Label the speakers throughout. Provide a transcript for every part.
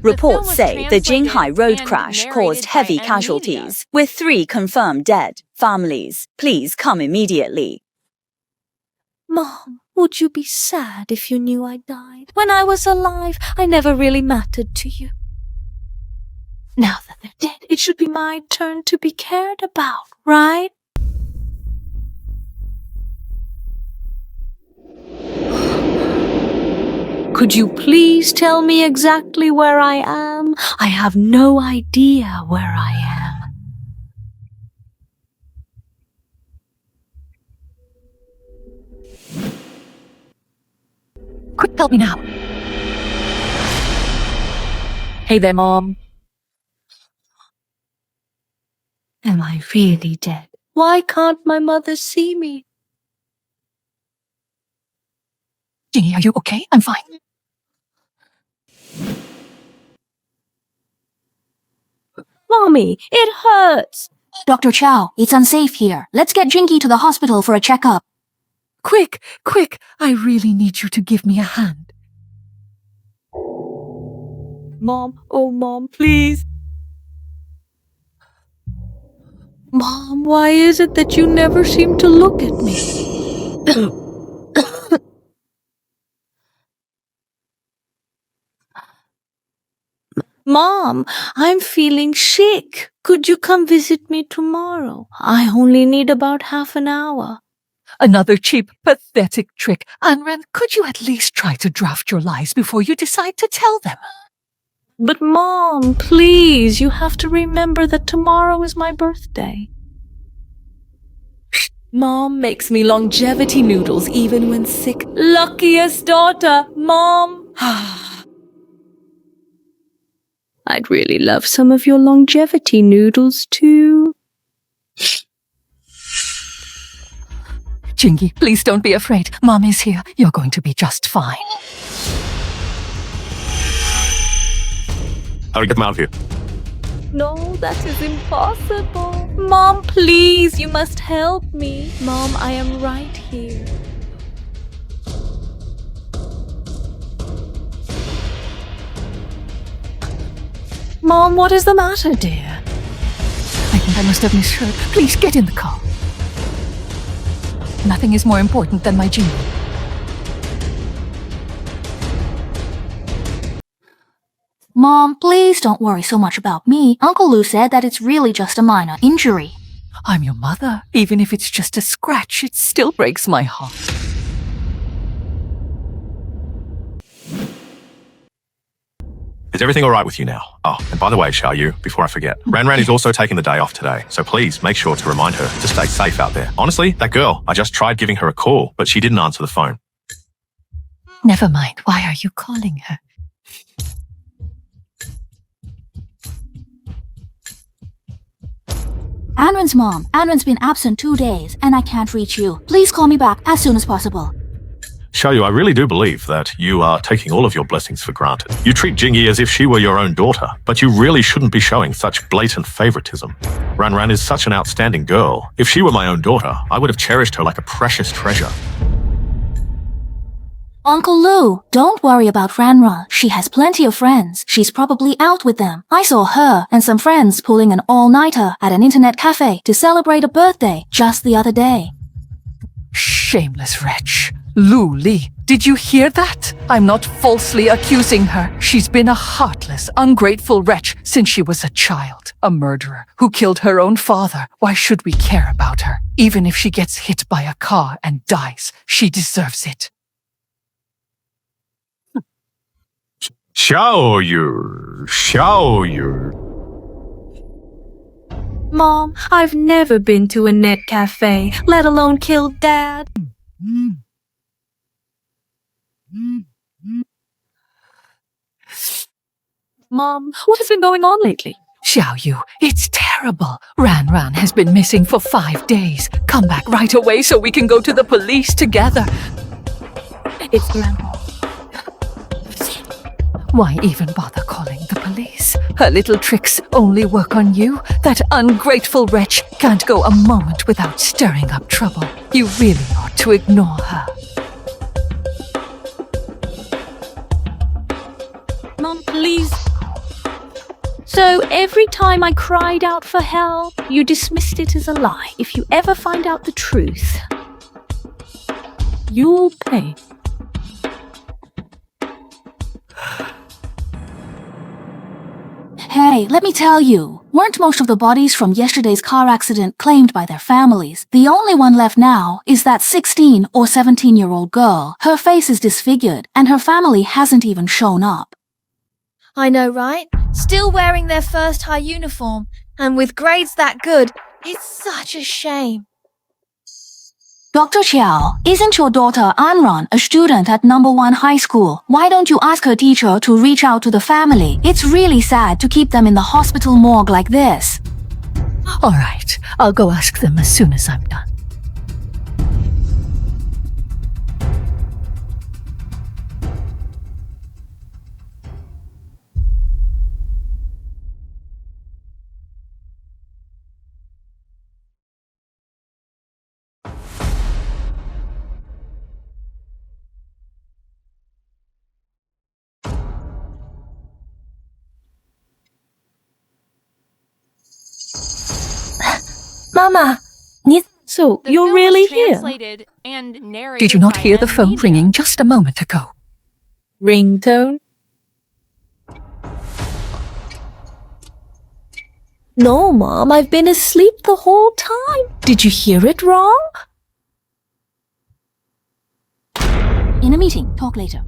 Speaker 1: Reports say the Jinghai road crash caused heavy casualties, with 3 confirmed dead. Families, please come immediately.
Speaker 2: Mom, would you be sad if you knew I died? When I was alive, I never really mattered to you. Now that they're dead, it should be my turn to be cared about, right? Could you please tell me exactly where I am? I have no idea where I am. Quick, help me now. Hey there, Mom. Am I really dead? Why can't my mother see me? Ginny, are you okay? I'm fine. Mommy, it hurts.
Speaker 3: Dr. Chow, it's unsafe here. Let's get Jinky to the hospital for a checkup.
Speaker 4: Quick, quick! I really need you to give me a hand.
Speaker 2: Mom, oh Mom, please. Mom, why is it that you never seem to look at me? Mom, I'm feeling sick. Could you come visit me tomorrow? I only need about half an hour.
Speaker 4: Another cheap, pathetic trick. Anran, could you at least try to draft your lies before you decide to tell them?
Speaker 2: But Mom, please, you have to remember that tomorrow is my birthday. Mom makes me longevity noodles even when sick. Luckiest daughter, Mom. I'd really love some of your longevity noodles too.
Speaker 4: Jingy, please don't be afraid. Mom is here. You're going to be just fine.
Speaker 5: How do we get them out of here?
Speaker 2: No, that is impossible. Mom, please, you must help me. Mom, I am right here. Mom, what is the matter, dear?
Speaker 4: I think I must have misheard. Please get in the car. Nothing is more important than my Jingy.
Speaker 3: Mom, please don't worry so much about me. Uncle Lou said that it's really just a minor injury.
Speaker 4: I'm your mother. Even if it's just a scratch, it still breaks my heart.
Speaker 5: Is everything all right with you now? Oh, and by the way, Xiaoyu, before I forget, Ran is also taking the day off today, so please make sure to remind her to stay safe out there. Honestly, that girl, I just tried giving her a call, but she didn't answer the phone.
Speaker 4: Never mind. Why are you calling her?
Speaker 3: Anran's mom. Anran's been absent 2 days, and I can't reach you. Please call me back as soon as possible.
Speaker 5: Xiaoyu, I really do believe that you are taking all of your blessings for granted. You treat Jingy as if she were your own daughter, but you really shouldn't be showing such blatant favoritism. Ran is such an outstanding girl. If she were my own daughter, I would have cherished her like a precious treasure.
Speaker 3: Uncle Lou, don't worry about Ran. She has plenty of friends. She's probably out with them. I saw her and some friends pulling an all-nighter at an internet cafe to celebrate a birthday just the other day.
Speaker 4: Shameless wretch. Lu Li, did you hear that? I'm not falsely accusing her. She's been a heartless, ungrateful wretch since she was a child. A murderer who killed her own father. Why should we care about her? Even if she gets hit by a car and dies, she deserves it.
Speaker 5: Xiaoyu.
Speaker 2: Mom, I've never been to a net cafe, let alone killed Dad. Mom, what has been going on lately?
Speaker 4: Xiaoyu, it's terrible. Ran has been missing for 5 days. Come back right away so we can go to the police together.
Speaker 2: It's Grandma.
Speaker 4: Why even bother calling the police? Her little tricks only work on you. That ungrateful wretch can't go a moment without stirring up trouble. You really ought to ignore her.
Speaker 2: Mom, please. So every time I cried out for help, you dismissed it as a lie. If you ever find out the truth, you'll pay.
Speaker 3: Hey, let me tell you, weren't most of the bodies from yesterday's car accident claimed by their families? The only one left now is that 16 or 17-year-old girl. Her face is disfigured, and her family hasn't even shown up.
Speaker 6: I know, right? Still wearing their first high uniform, and with grades that good. It's such a shame.
Speaker 3: Dr. Xiao, isn't your daughter Anran a student at number 1 high school? Why don't you ask her teacher to reach out to the family? It's really sad to keep them in the hospital morgue like this.
Speaker 4: All right, I'll go ask them as soon as I'm done.
Speaker 2: Mama, so you're really here?
Speaker 4: Did you not hear the phone ringing just a moment ago?
Speaker 2: Ringtone? No, Mom, I've been asleep the whole time. Did you hear it wrong?
Speaker 3: In a meeting, talk later.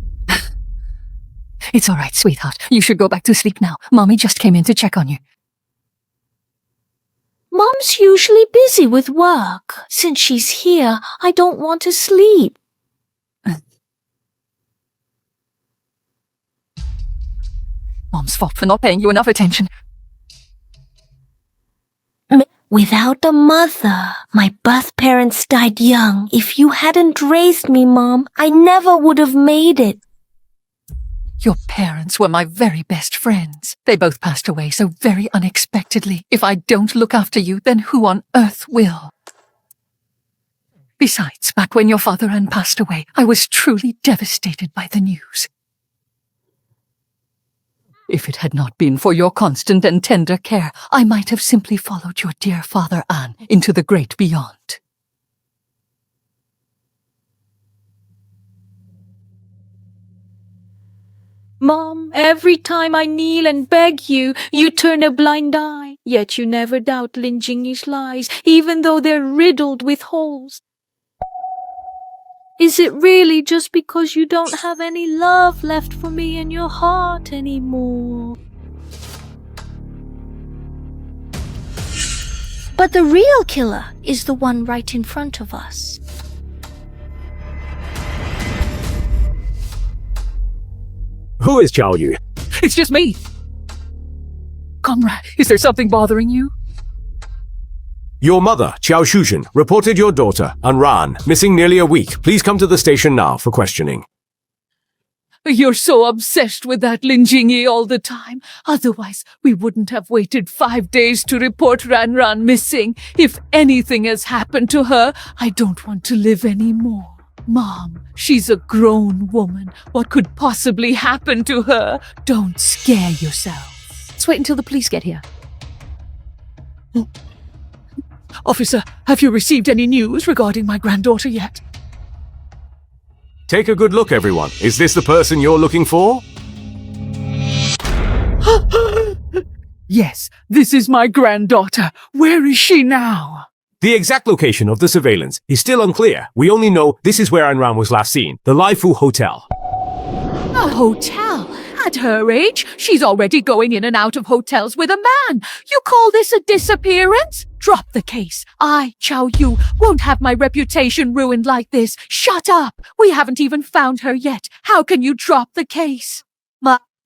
Speaker 4: It's all right, sweetheart. You should go back to sleep now. Mommy just came in to check on you.
Speaker 2: Mom's usually busy with work. Since she's here, I don't want to sleep.
Speaker 4: Mom's fault for not paying you enough attention.
Speaker 2: Without a mother, my birth parents died young. If you hadn't raised me, Mom, I never would have made it.
Speaker 4: Your parents were my very best friends. They both passed away so very unexpectedly. If I don't look after you, then who on earth will? Besides, back when your father Anne passed away, I was truly devastated by the news. If it had not been for your constant and tender care, I might have simply followed your dear father Anne into the great beyond.
Speaker 2: Mom, every time I kneel and beg you, you turn a blind eye. Yet you never doubt Lin Jingyi's lies, even though they're riddled with holes. Is it really just because you don't have any love left for me in your heart anymore? But the real killer is the one right in front of us.
Speaker 7: Who is Xiao Yu?
Speaker 4: It's just me. Comrade, is there something bothering you?
Speaker 7: Your mother, Qiao Shuzhen, reported your daughter, Anran, missing nearly a week. Please come to the station now for questioning.
Speaker 4: You're so obsessed with that Lin Jingyi all the time. Otherwise, we wouldn't have waited 5 days to report Ranran missing. If anything has happened to her, I don't want to live anymore. Mom, she's a grown woman. What could possibly happen to her? Don't scare yourself. Let's wait until the police get here. Officer, have you received any news regarding my granddaughter yet?
Speaker 7: Take a good look, everyone. Is this the person you're looking for?
Speaker 4: Yes, this is my granddaughter. Where is she now?
Speaker 7: The exact location of the surveillance is still unclear. We only know this is where Anran was last seen, the Laifu Hotel.
Speaker 4: A hotel? At her age, she's already going in and out of hotels with a man. You call this a disappearance? Drop the case. I, Qiao Yu, won't have my reputation ruined like this. Shut up! We haven't even found her yet. How can you drop the case?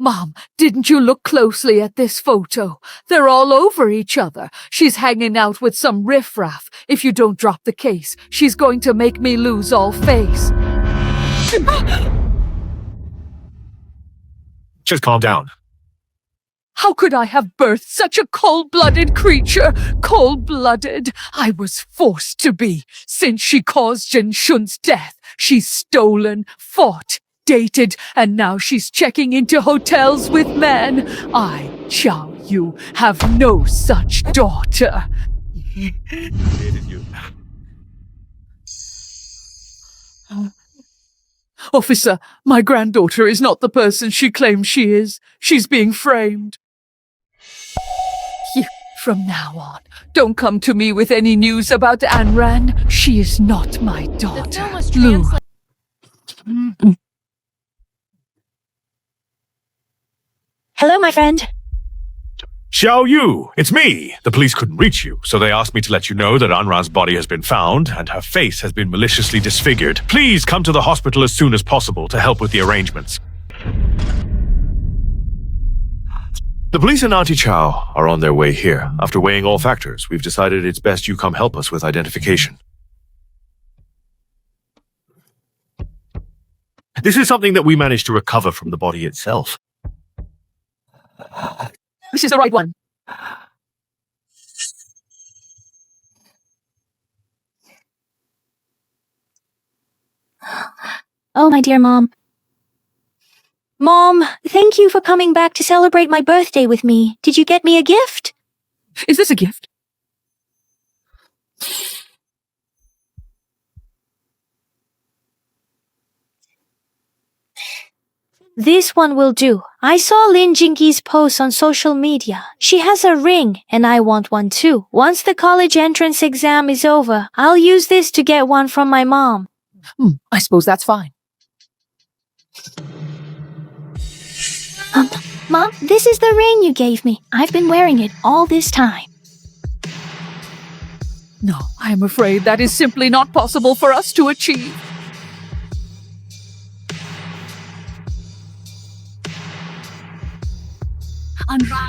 Speaker 4: Mom, didn't you look closely at this photo? They're all over each other. She's hanging out with some riffraff. If you don't drop the case, she's going to make me lose all face.
Speaker 5: Just calm down.
Speaker 4: How could I have birthed such a cold-blooded creature? Cold-blooded? I was forced to be. Since she caused Jin Shun's death, she's stolen, fought, dated, and now she's checking into hotels with men. I, Qiao you have no such daughter. Officer, my granddaughter is not the person she claims she is. She's being framed. From now on, don't come to me with any news about Anran. She is not my daughter. Lou.
Speaker 2: Hello, my friend.
Speaker 5: Xiao Yu, it's me. The police couldn't reach you, so they asked me to let you know that Anran's body has been found and her face has been maliciously disfigured. Please come to the hospital as soon as possible to help with the arrangements. The police and Auntie Chow are on their way here. After weighing all factors, we've decided it's best you come help us with identification. This is something that we managed to recover from the body itself.
Speaker 4: This is the right one.
Speaker 2: Oh, my dear Mom. Mom, thank you for coming back to celebrate my birthday with me. Did you get me a gift?
Speaker 4: Is this a gift?
Speaker 2: This one will do. I saw Lin Jinki's post on social media. She has a ring, and I want one too. Once the college entrance exam is over, I'll use this to get one from my mom.
Speaker 4: I suppose that's fine.
Speaker 2: Mom, this is the ring you gave me. I've been wearing it all this time.
Speaker 4: No, I am afraid that is simply not possible for us to achieve.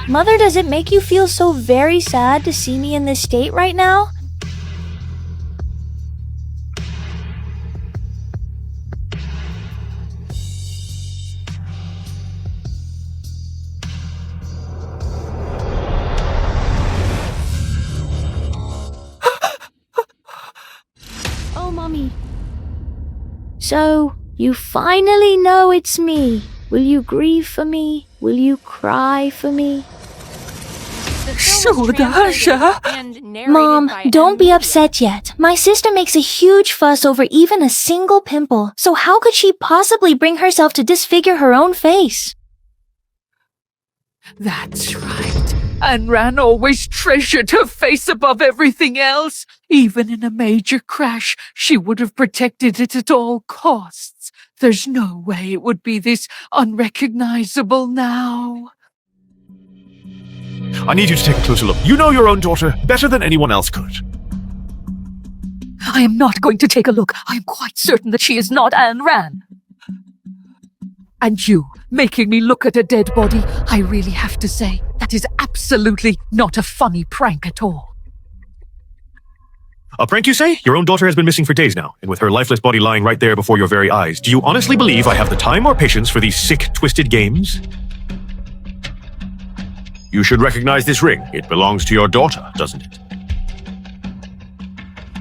Speaker 2: Mother, does it make you feel so very sad to see me in this state right now? Oh, Mommy. So, you finally know it's me. Will you grieve for me? Will you cry for me? Mom, don't be upset yet. My sister makes a huge fuss over even a single pimple, so how could she possibly bring herself to disfigure her own face?
Speaker 4: That's right. Anran always treasured her face above everything else. Even in a major crash, she would have protected it at all costs. There's no way it would be this unrecognizable now.
Speaker 5: I need you to take a closer look. You know your own daughter better than anyone else could.
Speaker 4: I am not going to take a look. I am quite certain that she is not Anran. And you, making me look at a dead body, I really have to say, that is absolutely not a funny prank at all.
Speaker 5: A prank, you say? Your own daughter has been missing for days now, and with her lifeless body lying right there before your very eyes, do you honestly believe I have the time or patience for these sick, twisted games? You should recognize this ring. It belongs to your daughter, doesn't it?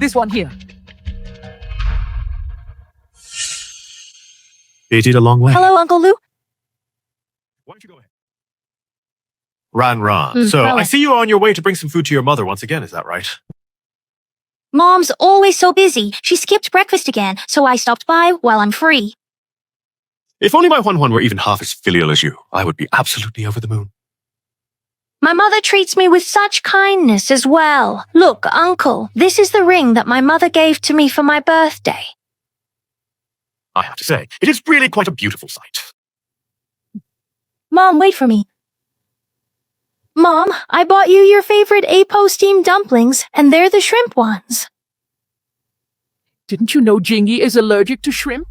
Speaker 4: This one here.
Speaker 5: It did a long way.
Speaker 2: Hello, Uncle Lou.
Speaker 5: Why don't you go ahead? Ran. So,
Speaker 2: hello.
Speaker 5: I see you are on your way to bring some food to your mother once again, is that right?
Speaker 2: Mom's always so busy. She skipped breakfast again, so I stopped by while I'm free.
Speaker 5: If only my Huan were even half as filial as you, I would be absolutely over the moon.
Speaker 2: My mother treats me with such kindness as well. Look, Uncle, this is the ring that my mother gave to me for my birthday.
Speaker 5: I have to say, it is really quite a beautiful sight.
Speaker 2: Mom, wait for me. Mom, I bought you your favorite Apo steamed dumplings, and they're the shrimp ones.
Speaker 4: Didn't you know Jingy is allergic to shrimp?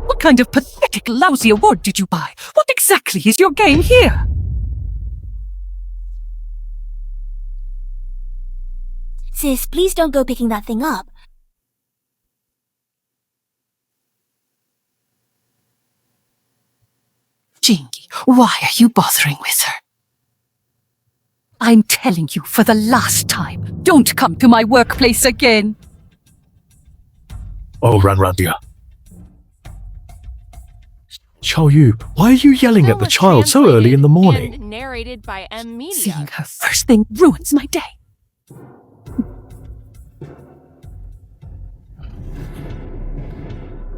Speaker 4: What kind of pathetic, lousy award did you buy? What exactly is your game here?
Speaker 2: Sis, please don't go picking that thing up.
Speaker 4: Jingy, why are you bothering with her? I'm telling you for the last time, don't come to my workplace again.
Speaker 5: Oh, Ran, dear.
Speaker 8: Xiao Yu, why are you yelling at the child so early in the morning?
Speaker 9: And narrated by M Media.
Speaker 2: Seeing her first thing ruins my day.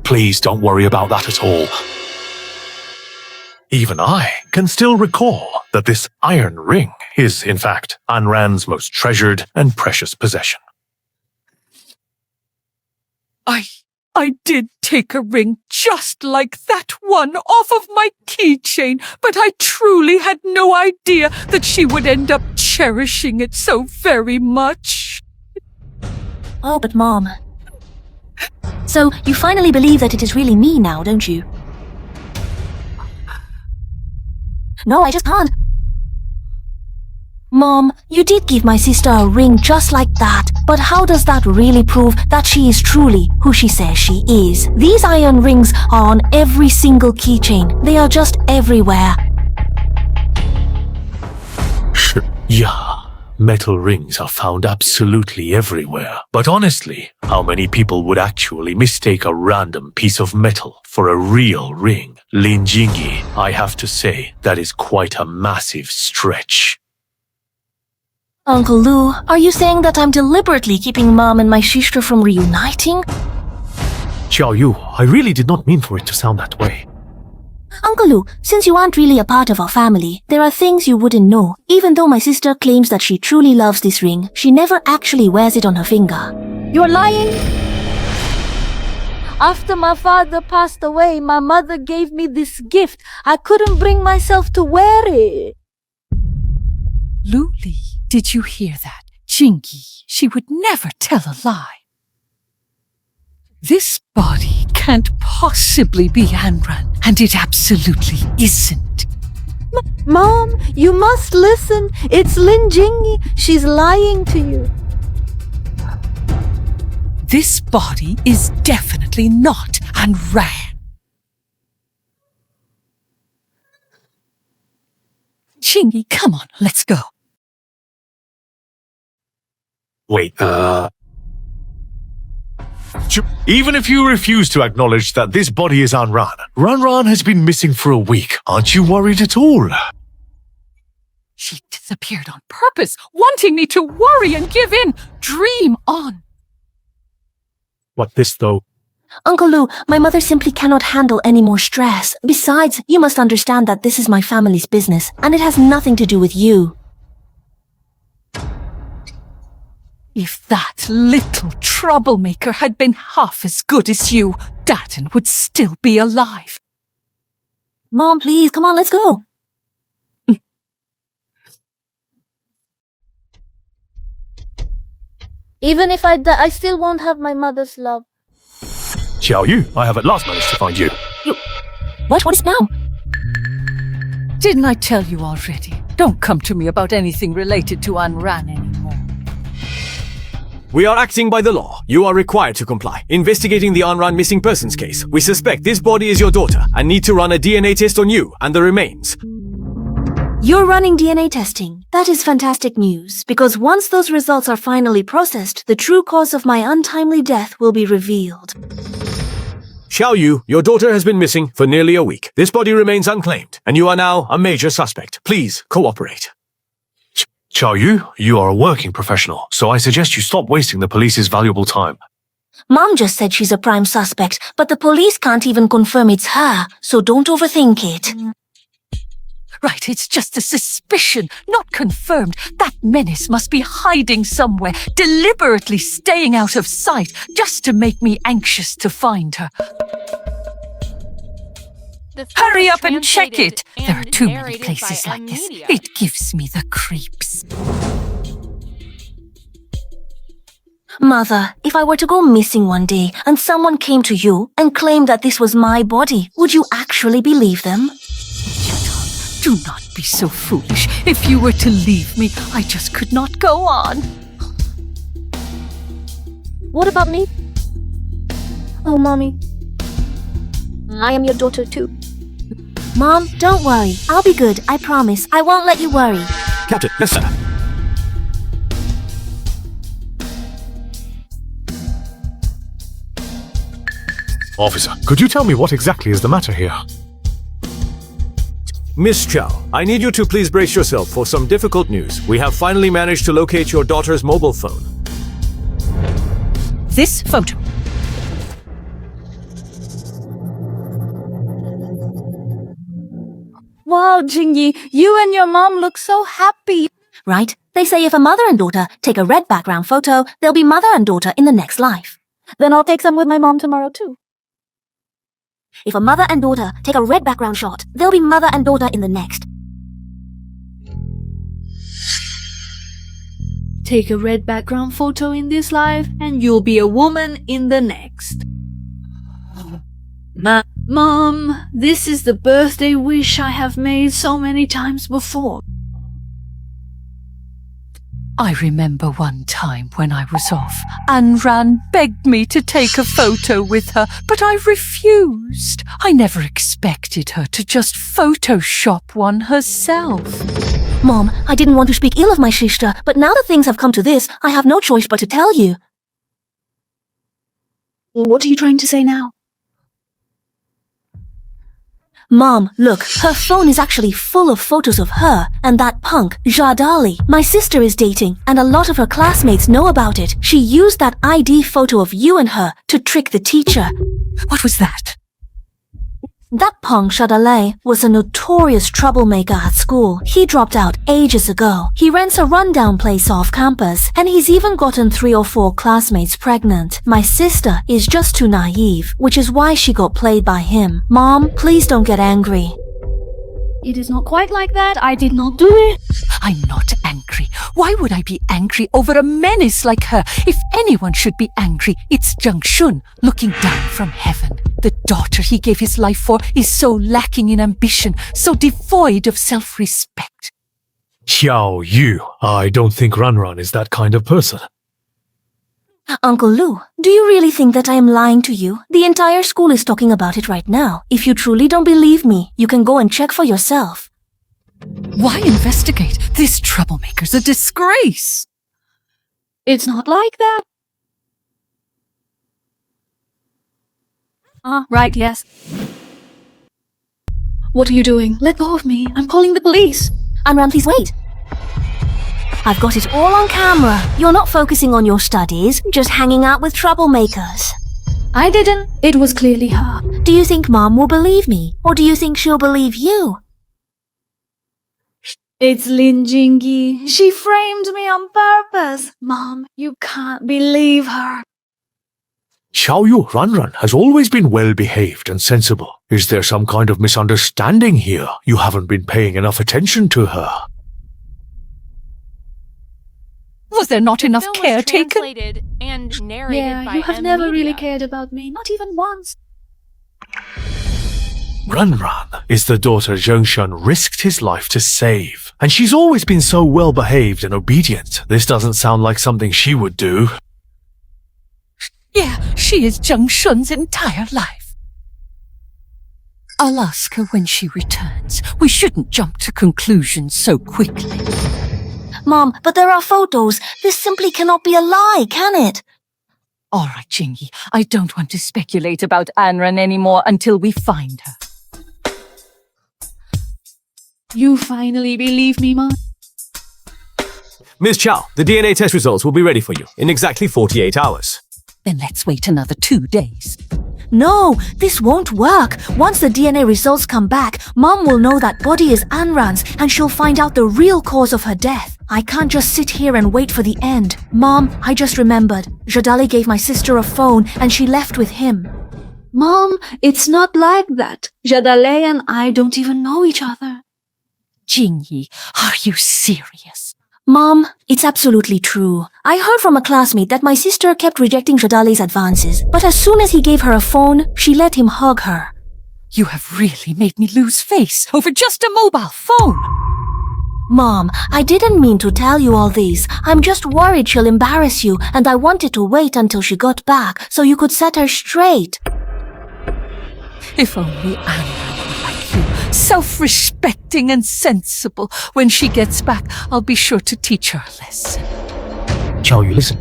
Speaker 8: Please don't worry about that at all. Even I can still recall that this iron ring is, in fact, Anran's most treasured and precious possession.
Speaker 4: I did take a ring just like that one off of my keychain, but I truly had no idea that she would end up cherishing it so very much.
Speaker 3: Oh, but Mom. So, you finally believe that it is really me now, don't you? No, I just can't. Mom, you did give my sister a ring just like that, but how does that really prove that she is truly who she says she is? These iron rings are on every single keychain. They are just everywhere.
Speaker 8: Yeah, metal rings are found absolutely everywhere. But honestly, how many people would actually mistake a random piece of metal for a real ring? Lin Jingyi, I have to say, that is quite a massive stretch.
Speaker 3: Uncle Lu, are you saying that I'm deliberately keeping Mom and my sister from reuniting?
Speaker 8: Xiao Yu, I really did not mean for it to sound that way.
Speaker 3: Uncle Lu, since you aren't really a part of our family, there are things you wouldn't know. Even though my sister claims that she truly loves this ring, she never actually wears it on her finger.
Speaker 2: You're lying? After my father passed away, my mother gave me this gift. I couldn't bring myself to wear it.
Speaker 4: Luli, did you hear that? Jingyi, she would never tell a lie. This body can't possibly be Anran, and it absolutely isn't.
Speaker 2: Mom, you must listen. It's Lin Jingyi. She's lying to you.
Speaker 4: This body is definitely not Anran. Jingyi, come on, let's go.
Speaker 8: Wait, even if you refuse to acknowledge that this body is Anran, Ranran has been missing for a week. Aren't you worried at all?
Speaker 4: She disappeared on purpose, wanting me to worry and give in. Dream on.
Speaker 8: What this, though?
Speaker 3: Uncle Lu, my mother simply cannot handle any more stress. Besides, you must understand that this is my family's business, and it has nothing to do with you.
Speaker 4: If that little troublemaker had been half as good as you, Daden would still be alive.
Speaker 3: Mom, please, come on, let's go.
Speaker 2: Even if I die, I still won't have my mother's love.
Speaker 8: Xiao Yu, I have at last managed to find you.
Speaker 3: What is now?
Speaker 4: Didn't I tell you already? Don't come to me about anything related to Anran anymore.
Speaker 7: We are acting by the law. You are required to comply. Investigating the Anran missing persons case. We suspect this body is your daughter and need to run a DNA test on you and the remains.
Speaker 3: You're running DNA testing. That is fantastic news, because once those results are finally processed, the true cause of my untimely death will be revealed.
Speaker 7: Xiao Yu, your daughter has been missing for nearly a week. This body remains unclaimed, and you are now a major suspect. Please cooperate.
Speaker 8: Xiao Yu, you are a working professional, so I suggest you stop wasting the police's valuable time.
Speaker 3: Mom just said she's a prime suspect, but the police can't even confirm it's her, so don't overthink it.
Speaker 4: Right, it's just a suspicion, not confirmed. That menace must be hiding somewhere, deliberately staying out of sight, just to make me anxious to find her. Hurry up and check it! There are too many places like this. It gives me the creeps.
Speaker 3: Mother, if I were to go missing one day and someone came to you and claimed that this was my body, would you actually believe them?
Speaker 4: Do not be so foolish. If you were to leave me, I just could not go on.
Speaker 2: What about me? Oh, Mommy. I am your daughter too.
Speaker 3: Mom, don't worry. I'll be good, I promise. I won't let you worry.
Speaker 7: Captain, yes, sir.
Speaker 8: Officer, could you tell me what exactly is the matter here?
Speaker 7: Miss Chow, I need you to please brace yourself for some difficult news. We have finally managed to locate your daughter's mobile phone.
Speaker 4: This photo.
Speaker 2: Wow, Jingyi, you and your mom look so happy.
Speaker 3: Right? They say if a mother and daughter take a red background photo, they'll be mother and daughter in the next life.
Speaker 2: Then I'll take some with my mom tomorrow too.
Speaker 3: If a mother and daughter take a red background shot, they'll be mother and daughter in the next.
Speaker 2: Take a red background photo in this life, and you'll be a woman in the next. Mom, this is the birthday wish I have made so many times before.
Speaker 4: I remember one time when I was off, Anran begged me to take a photo with her, but I refused. I never expected her to just Photoshop one herself.
Speaker 3: Mom, I didn't want to speak ill of my sister, but now that things have come to this, I have no choice but to tell you.
Speaker 2: What are you trying to say now?
Speaker 3: Mom, look, her phone is actually full of photos of her and that punk, Jadali. My sister is dating, and a lot of her classmates know about it. She used that ID photo of you and her to trick the teacher.
Speaker 4: What was that?
Speaker 3: That punk Jadali was a notorious troublemaker at school. He dropped out ages ago. He rents a rundown place off campus, and he's even gotten 3 or 4 classmates pregnant. My sister is just too naive, which is why she got played by him. Mom, please don't get angry.
Speaker 2: It is not quite like that. I did not do it.
Speaker 4: I'm not angry. Why would I be angry over a menace like her? If anyone should be angry, it's Zheng Shun looking down from heaven. The daughter he gave his life for is so lacking in ambition, so devoid of self-respect.
Speaker 8: Xiao Yu, I don't think Ranran is that kind of person.
Speaker 3: Uncle Lu, do you really think that I am lying to you? The entire school is talking about it right now. If you truly don't believe me, you can go and check for yourself.
Speaker 4: Why investigate? This troublemaker's a disgrace.
Speaker 2: It's not like that. Right, yes. What are you doing? Let go of me. I'm calling the police.
Speaker 3: Anran, please wait. I've got it all on camera. You're not focusing on your studies, just hanging out with troublemakers.
Speaker 2: I didn't. It was clearly her.
Speaker 3: Do you think Mom will believe me? Or do you think she'll believe you?
Speaker 2: It's Lin Jingyi. She framed me on purpose. Mom, you can't believe her.
Speaker 8: Xiao Yu, Ranran has always been well-behaved and sensible. Is there some kind of misunderstanding here? You haven't been paying enough attention to her.
Speaker 4: Was there not enough
Speaker 9: Film was
Speaker 4: care taken?
Speaker 9: translated and narrated by
Speaker 2: You have
Speaker 9: M.
Speaker 2: never really
Speaker 9: Media.
Speaker 2: cared about me. Not even once.
Speaker 8: Ranran is the daughter Zheng Shun risked his life to save. And she's always been so well-behaved and obedient. This doesn't sound like something she would do.
Speaker 4: Yeah, she is Zheng Shun's entire life. I'll ask her when she returns. We shouldn't jump to conclusions so quickly.
Speaker 3: Mom, but there are photos. This simply cannot be a lie, can it?
Speaker 4: All right, Jingyi, I don't want to speculate about Anran anymore until we find her.
Speaker 2: You finally believe me, Mom?
Speaker 7: Miss Chow, the DNA test results will be ready for you in exactly 48 hours.
Speaker 4: Then let's wait another 2 days.
Speaker 3: No, this won't work. Once the DNA results come back, Mom will know that body is Anran's and she'll find out the real cause of her death. I can't just sit here and wait for the end. Mom, I just remembered. Jadali gave my sister a phone and she left with him.
Speaker 2: Mom, it's not like that. Jadale and I don't even know each other.
Speaker 4: Jingyi, are you serious?
Speaker 3: Mom, it's absolutely true. I heard from a classmate that my sister kept rejecting Jadali's advances, but as soon as he gave her a phone, she let him hug her.
Speaker 4: You have really made me lose face over just a mobile phone.
Speaker 3: Mom, I didn't mean to tell you all this. I'm just worried she'll embarrass you, and I wanted to wait until she got back so you could set her straight.
Speaker 4: If only Anna were like you, self-respecting and sensible. When she gets back, I'll be sure to teach her a lesson.
Speaker 8: Xiao Yu, listen.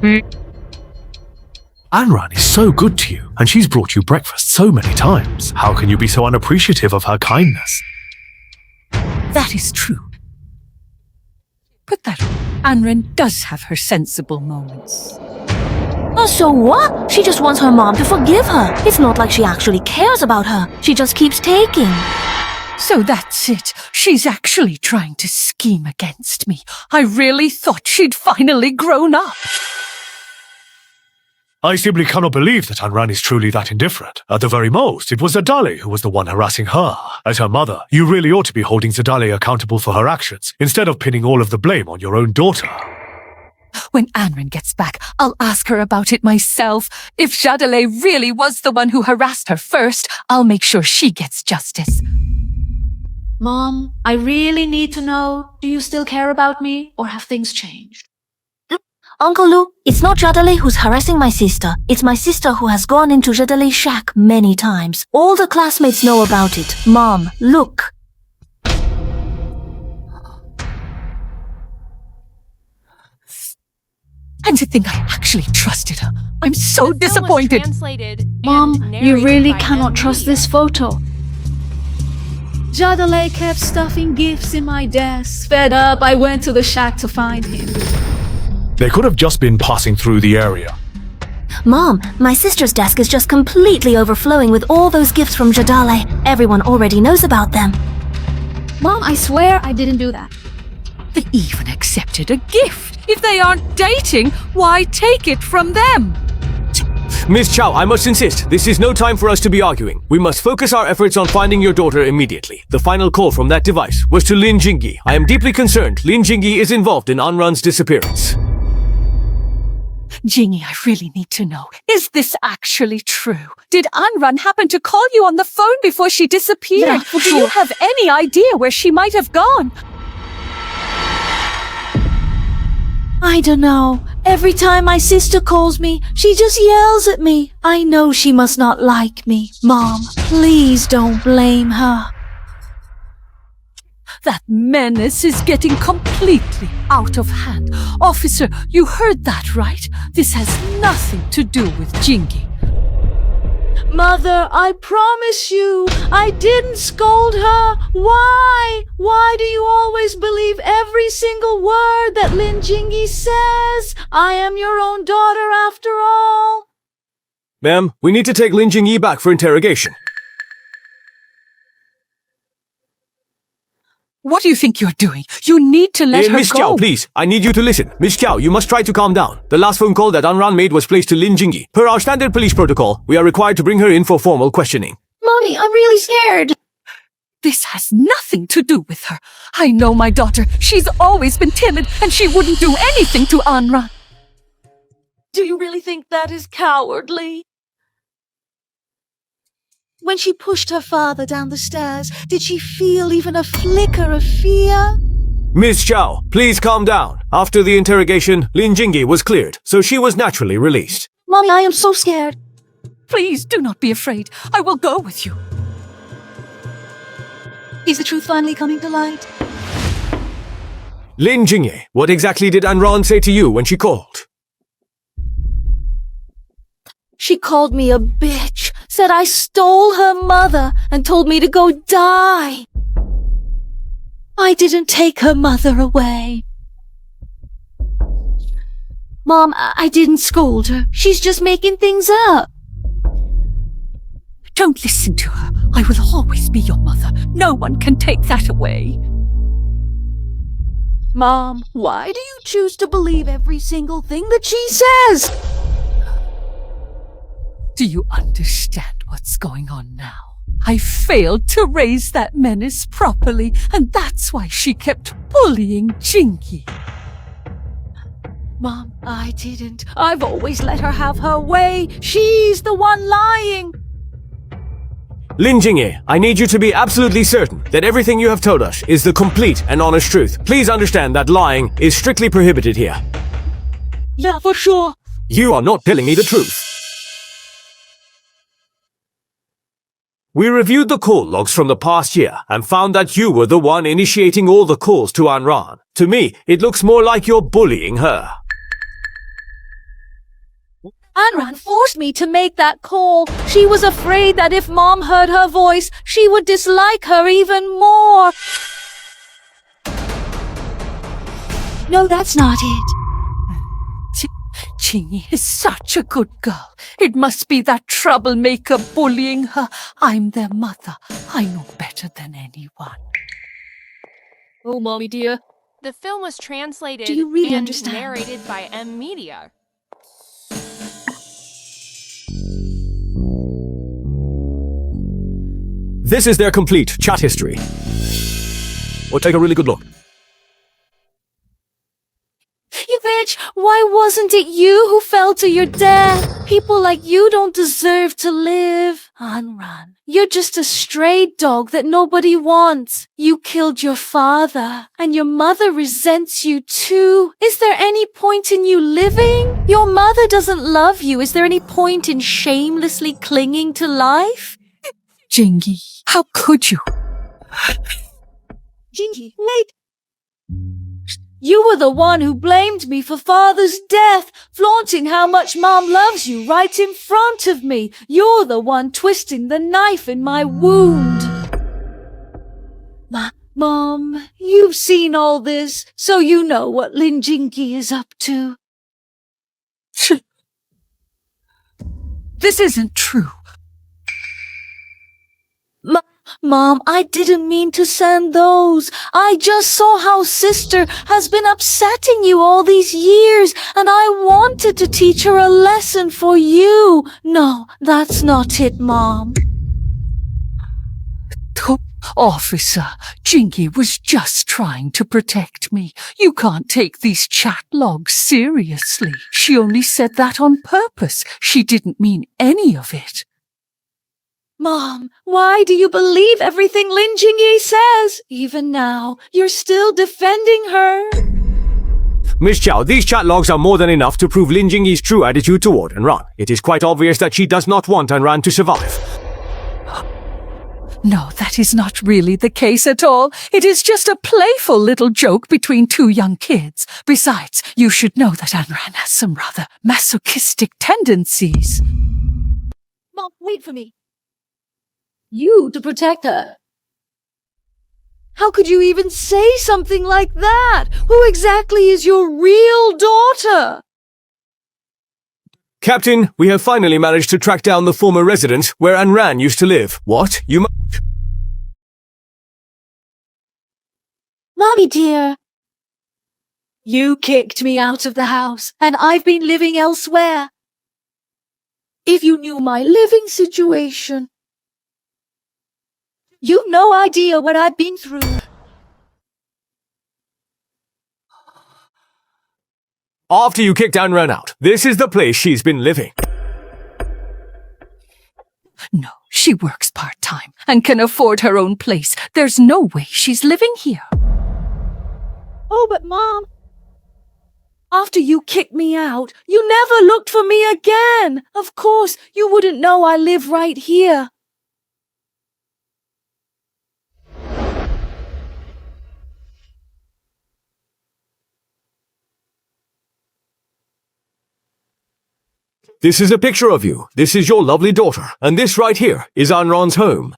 Speaker 8: Anran is so good to you, and she's brought you breakfast so many times. How can you be so unappreciative of her kindness?
Speaker 4: That is true. But that Anran does have her sensible moments.
Speaker 3: So what? She just wants her mom to forgive her. It's not like she actually cares about her. She just keeps taking.
Speaker 4: So that's it. She's actually trying to scheme against me. I really thought she'd finally grown up.
Speaker 8: I simply cannot believe that Anran is truly that indifferent. At the very most, it was Zadale who was the one harassing her. As her mother, you really ought to be holding Zadale accountable for her actions, instead of pinning all of the blame on your own daughter.
Speaker 4: When Anran gets back, I'll ask her about it myself. If Zadale really was the one who harassed her first, I'll make sure she gets justice.
Speaker 2: Mom, I really need to know, do you still care about me, or have things changed?
Speaker 3: Uncle Lou, it's not Jadale who's harassing my sister. It's my sister who has gone into Jadale's shack many times. All the classmates know about it. Mom, look.
Speaker 4: And to think I actually trusted her. I'm so disappointed.
Speaker 2: Mom, you really cannot trust this photo. Jadale kept stuffing gifts in my desk. Fed up, I went to the shack to find him.
Speaker 8: They could have just been passing through the area.
Speaker 3: Mom, my sister's desk is just completely overflowing with all those gifts from Jadale. Everyone already knows about them.
Speaker 2: Mom, I swear I didn't do that.
Speaker 4: They even accepted a gift. If they aren't dating, why take it from them?
Speaker 7: Miss Chow, I must insist, this is no time for us to be arguing. We must focus our efforts on finding your daughter immediately. The final call from that device was to Lin Jingyi. I am deeply concerned Lin Jingyi is involved in Anran's disappearance.
Speaker 4: Jingyi, I really need to know. Is this actually true? Did Anran happen to call you on the phone before she disappeared?
Speaker 2: Yeah, for
Speaker 4: Do you have any idea where she might have gone?
Speaker 2: I don't know. Every time my sister calls me, she just yells at me. I know she must not like me. Mom, please don't blame her.
Speaker 4: That menace is getting completely out of hand. Officer, you heard that, right? This has nothing to do with Jingyi.
Speaker 2: Mother, I promise you, I didn't scold her. Why? Why do you always believe every single word that Lin Jingyi says? I am your own daughter after all.
Speaker 7: Ma'am, we need to take Lin Jingyi back for interrogation.
Speaker 4: What do you think you're doing? You need to let her
Speaker 7: Miss
Speaker 4: go.
Speaker 7: Chow, please. I need you to listen. Miss Chow, you must try to calm down. The last phone call that Anran made was placed to Lin Jingyi. Per our standard police protocol, we are required to bring her in for formal questioning.
Speaker 2: Mommy, I'm really scared.
Speaker 4: This has nothing to do with her. I know my daughter. She's always been timid, and she wouldn't do anything to Anran.
Speaker 2: Do you really think that is cowardly? When she pushed her father down the stairs, did she feel even a flicker of fear?
Speaker 7: Miss Chow, please calm down. After the interrogation, Lin Jingyi was cleared, so she was naturally released.
Speaker 2: Mommy, I am so scared.
Speaker 4: Please do not be afraid. I will go with you.
Speaker 2: Is the truth finally coming to light?
Speaker 7: Lin Jingyi, what exactly did Anran say to you when she called?
Speaker 2: She called me a bitch, said I stole her mother, and told me to go die. I didn't take her mother away. Mom, I didn't scold her. She's just making things up.
Speaker 4: Don't listen to her. I will always be your mother. No one can take that away.
Speaker 2: Mom, why do you choose to believe every single thing that she says?
Speaker 4: Do you understand what's going on now? I failed to raise that menace properly, and that's why she kept bullying Jingyi.
Speaker 2: Mom, I didn't. I've always let her have her way. She's the one lying.
Speaker 7: Lin Jingyi, I need you to be absolutely certain that everything you have told us is the complete and honest truth. Please understand that lying is strictly prohibited here.
Speaker 2: Yeah, for sure.
Speaker 7: You are not telling me the truth. We reviewed the call logs from the past year and found that you were the one initiating all the calls to Anran. To me, it looks more like you're bullying her.
Speaker 2: Anran forced me to make that call. She was afraid that if Mom heard her voice, she would dislike her even more. No, that's not it.
Speaker 4: Jingy is such a good girl. It must be that troublemaker bullying her. I'm their mother. I know better than anyone.
Speaker 2: Oh, Mommy dear.
Speaker 9: The film was translated
Speaker 2: Do you really
Speaker 9: and
Speaker 2: understand?
Speaker 9: narrated by M Media.
Speaker 7: This is their complete chat history. We'll take a really good look.
Speaker 2: You bitch, why wasn't it you who fell to your death? People like you don't deserve to live. Anran, you're just a stray dog that nobody wants. You killed your father, and your mother resents you too. Is there any point in you living? Your mother doesn't love you. Is there any point in shamelessly clinging to life?
Speaker 4: Jingy, how could you?
Speaker 2: Jingy, wait. You were the one who blamed me for Father's death, flaunting how much Mom loves you right in front of me. You're the one twisting the knife in my wound. Mom, you've seen all this, so you know what Lin Jingy is up to.
Speaker 4: This isn't true.
Speaker 2: Mom, I didn't mean to send those. I just saw how Sister has been upsetting you all these years, and I wanted to teach her a lesson for you. No, that's not it, Mom.
Speaker 4: Officer, Jingy was just trying to protect me. You can't take these chat logs seriously. She only said that on purpose. She didn't mean any of it.
Speaker 2: Mom, why do you believe everything Lin Jingy says? Even now, you're still defending her.
Speaker 7: Miss Chow, these chat logs are more than enough to prove Lin Jingyi's true attitude toward Anran. It is quite obvious that she does not want Anran to survive.
Speaker 4: No, that is not really the case at all. It is just a playful little joke between two young kids. Besides, you should know that Anran has some rather masochistic tendencies.
Speaker 2: Mom, wait for me. You to protect her. How could you even say something like that? Who exactly is your real daughter?
Speaker 7: Captain, we have finally managed to track down the former residence where Anran used to live. What?
Speaker 2: Mommy dear. You kicked me out of the house, and I've been living elsewhere. If you knew my living situation, you've no idea what I've been through.
Speaker 7: After you kicked Anran out, this is the place she's been living.
Speaker 4: No, she works part-time and can afford her own place. There's no way she's living here.
Speaker 2: Oh, but Mom, after you kicked me out, you never looked for me again. Of course, you wouldn't know I live right here.
Speaker 7: This is a picture of you. This is your lovely daughter. And this right here is Anran's home.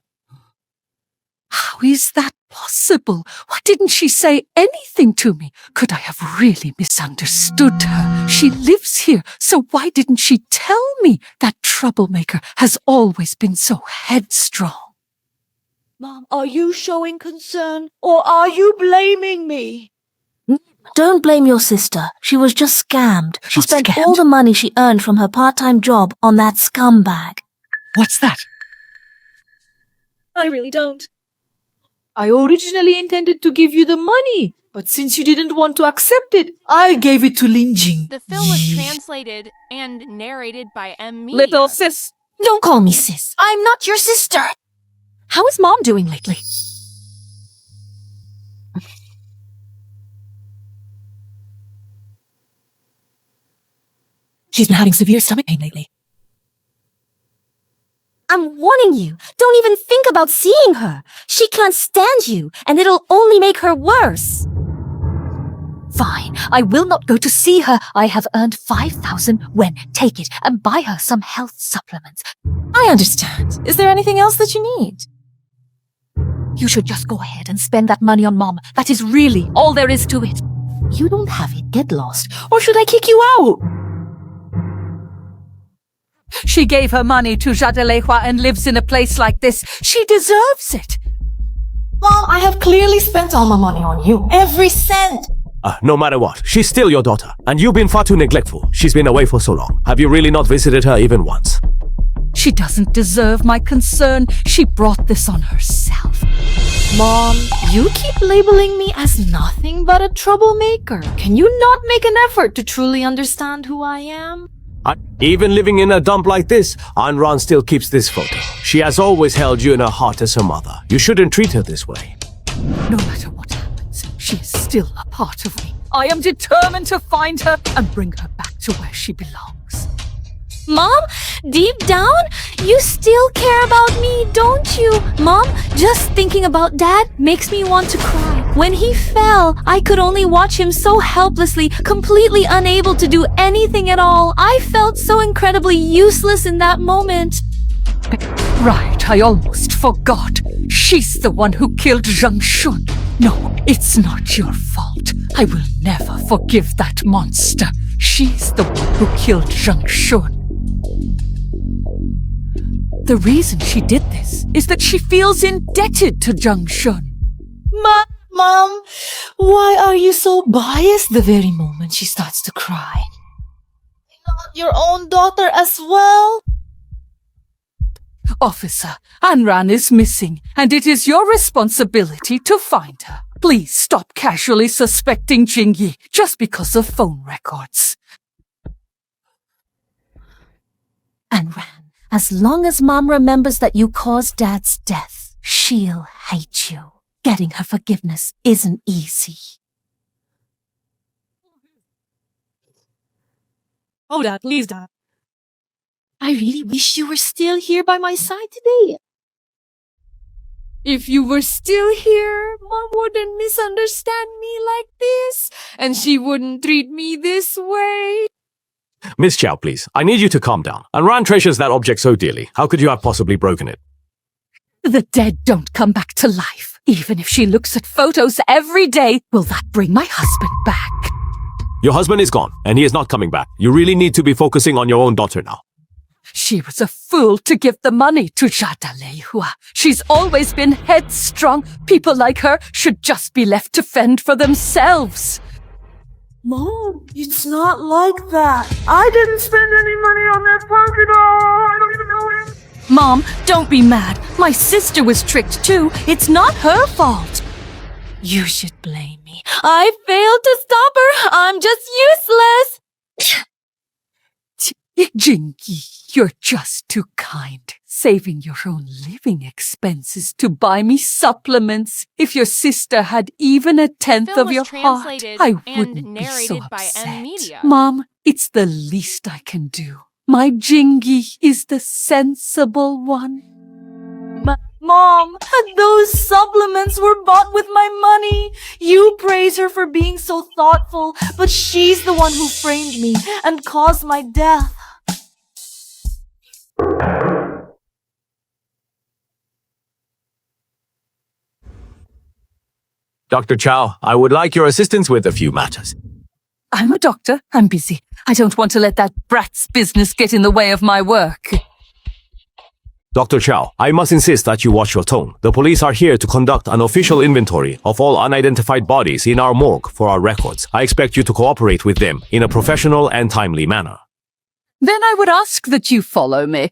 Speaker 4: How is that possible? Why didn't she say anything to me? Could I have really misunderstood her? She lives here, so why didn't she tell me? That troublemaker has always been so headstrong.
Speaker 2: Mom, are you showing concern, or are you blaming me?
Speaker 3: Don't blame your sister. She was just scammed. She spent
Speaker 4: scammed?
Speaker 3: all the money she earned from her part-time job on that scumbag.
Speaker 4: What's that?
Speaker 2: I really don't. I originally intended to give you the money, but since you didn't want to accept it, I gave it to Lin Jing.
Speaker 9: The film was translated and narrated by M Media.
Speaker 2: Little sis.
Speaker 3: Don't call me sis. I'm not your sister.
Speaker 2: How is Mom doing lately?
Speaker 3: She's been having severe stomach pain lately.
Speaker 10: I'm warning you, don't even think about seeing her. She can't stand you, and it'll only make her worse.
Speaker 3: Fine, I will not go to see her. I have earned 5,000 when. Take it and buy her some health supplements.
Speaker 2: I understand. Is there anything else that you need?
Speaker 3: You should just go ahead and spend that money on Mom. That is really all there is to it. You don't have it. Get lost. Or should I kick you out?
Speaker 4: She gave her money to Jadalehua and lives in a place like this. She deserves it.
Speaker 3: Mom, I have clearly spent all my money on you. Every cent.
Speaker 7: No matter what, she's still your daughter, and you've been far too neglectful. She's been away for so long. Have you really not visited her even once?
Speaker 4: She doesn't deserve my concern. She brought this on herself.
Speaker 2: Mom, you keep labeling me as nothing but a troublemaker. Can you not make an effort to truly understand who I am?
Speaker 7: Even living in a dump like this, Anran still keeps this photo. She has always held you in her heart as her mother. You shouldn't treat her this way.
Speaker 4: No matter what happens, she is still a part of me. I am determined to find her and bring her back to where she belongs.
Speaker 2: Mom, deep down, you still care about me, don't you? Mom, just thinking about Dad makes me want to cry. When he fell, I could only watch him so helplessly, completely unable to do anything at all. I felt so incredibly useless in that moment.
Speaker 4: Right, I almost forgot. She's the one who killed Zheng Shun. No, it's not your fault. I will never forgive that monster. She's the one who killed Zheng Shun. The reason she did this is that she feels indebted to Zheng Shun.
Speaker 3: Mom, why are you so biased the very moment she starts to cry? Not your own daughter as well?
Speaker 4: Officer, Anran is missing, and it is your responsibility to find her. Please stop casually suspecting Jingyi just because of phone records.
Speaker 2: Anran, as long as Mom remembers that you caused Dad's death, she'll hate you. Getting her forgiveness isn't easy.
Speaker 3: Oh, Dad, please, Dad. I really wish you were still here by my side today.
Speaker 9: If you were still here, Mom wouldn't misunderstand me like this, and she wouldn't treat me this way.
Speaker 7: Miss Chow, please. I need you to calm down. Anran treasures that object so dearly. How could you have possibly broken it?
Speaker 4: The dead don't come back to life. Even if she looks at photos every day, will that bring my husband back?
Speaker 7: Your husband is gone, and he is not coming back. You really need to be focusing on your own daughter now.
Speaker 4: She was a fool to give the money to Jadalehua. She's always been headstrong. People like her should just be left to fend for themselves.
Speaker 3: Mom, it's not like that. I didn't spend any money on that punk at all. I don't even know him.
Speaker 4: Mom, don't be mad. My sister was tricked too. It's not her fault.
Speaker 2: You should blame me. I failed to stop her. I'm just useless.
Speaker 4: Jingyi, you're just too kind. Saving your own living expenses to buy me supplements. If your sister had even a tenth
Speaker 9: Film
Speaker 4: of your
Speaker 9: was
Speaker 4: heart,
Speaker 9: translated
Speaker 4: I
Speaker 9: and
Speaker 4: wouldn't be so
Speaker 9: narrated by
Speaker 4: upset.
Speaker 9: M Media.
Speaker 4: Mom, it's the least I can do. My Jingyi is the sensible one.
Speaker 2: Mom, those supplements were bought with my money. You praise her for being so thoughtful, but she's the one who framed me and caused my death.
Speaker 7: Dr. Chow, I would like your assistance with a few matters.
Speaker 4: I'm a doctor. I'm busy. I don't want to let that brat's business get in the way of my work.
Speaker 7: Dr. Chow, I must insist that you watch your tone. The police are here to conduct an official inventory of all unidentified bodies in our morgue for our records. I expect you to cooperate with them in a professional and timely manner.
Speaker 4: Then I would ask that you follow me.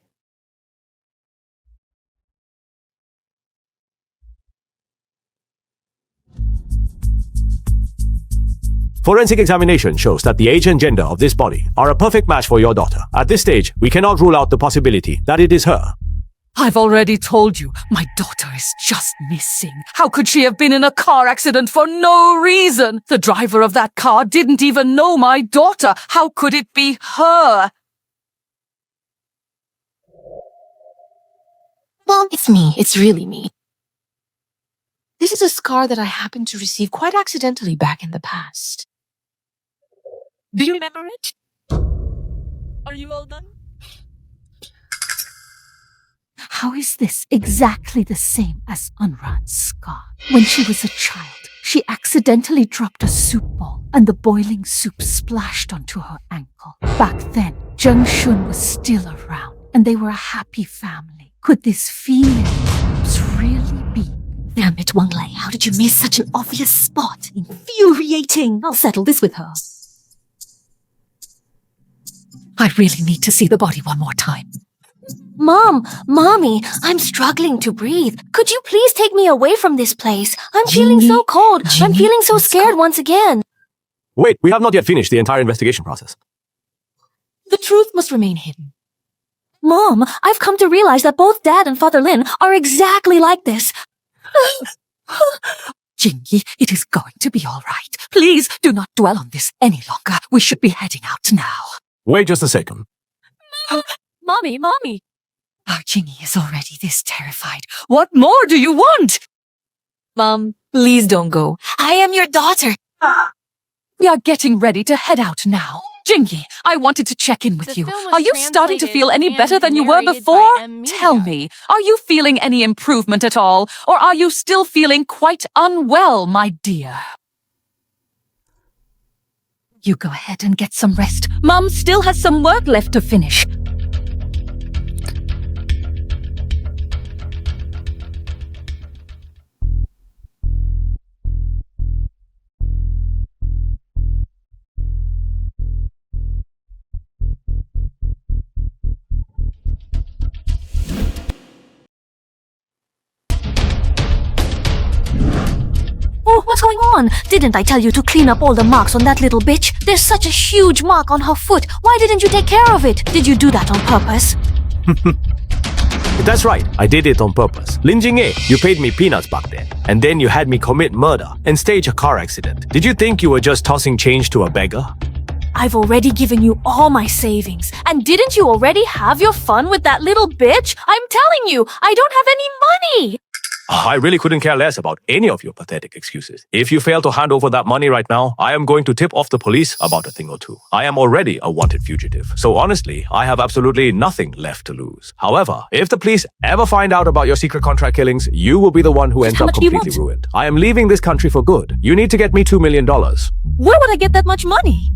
Speaker 7: Forensic examination shows that the age and gender of this body are a perfect match for your daughter. At this stage, we cannot rule out the possibility that it is her.
Speaker 4: I've already told you, my daughter is just missing. How could she have been in a car accident for no reason? The driver of that car didn't even know my daughter. How could it be her?
Speaker 3: Mom, it's me. It's really me. This is a scar that I happened to receive quite accidentally back in the past. Do you remember it? Are you all done?
Speaker 4: How is this exactly the same as Anran's scar? When she was a child, she accidentally dropped a soup bowl and the boiling soup splashed onto her ankle. Back then, Zheng Shun was still around, and they were a happy family. Could this female corpse really be?
Speaker 10: Damn it, Wang Lei. How did you miss such an obvious spot? Infuriating. I'll settle this with her.
Speaker 4: I really need to see the body one more time.
Speaker 10: Mommy, I'm struggling to breathe. Could you please take me away from this place? I'm feeling so cold. I'm feeling so scared once again.
Speaker 7: Wait, we have not yet finished the entire investigation process.
Speaker 2: The truth must remain hidden.
Speaker 10: Mom, I've come to realize that both Dad and Father Lin are exactly like this.
Speaker 4: Jingyi, it is going to be all right. Please do not dwell on this any longer. We should be heading out now.
Speaker 7: Wait just a second.
Speaker 2: Mommy.
Speaker 4: Our Jingyi is already this terrified. What more do you want?
Speaker 2: Mom, please don't go. I am your daughter.
Speaker 4: We are getting ready to head out now. Jingyi, I wanted to check in with you. Are you starting to feel any better than you were before? Tell me, are you feeling any improvement at all? Or are you still feeling quite unwell, my dear? You go ahead and get some rest. Mum still has some work left to finish.
Speaker 10: Oh, what's going on? Didn't I tell you to clean up all the marks on that little bitch? There's such a huge mark on her foot. Why didn't you take care of it? Did you do that on purpose?
Speaker 7: That's right, I did it on purpose. Lin Jingyi, you paid me peanuts back then, and then you had me commit murder and stage a car accident. Did you think you were just tossing change to a beggar?
Speaker 10: I've already given you all my savings. And didn't you already have your fun with that little bitch? I'm telling you, I don't have any money.
Speaker 7: I really couldn't care less about any of your pathetic excuses. If you fail to hand over that money right now, I am going to tip off the police about a thing or two. I am already a wanted fugitive, so honestly, I have absolutely nothing left to lose. However, if the police ever find out about your secret contract killings, you will be the one who ends up completely ruined. I am leaving this country for good. You need to get me $2 million.
Speaker 10: Where would I get that much money?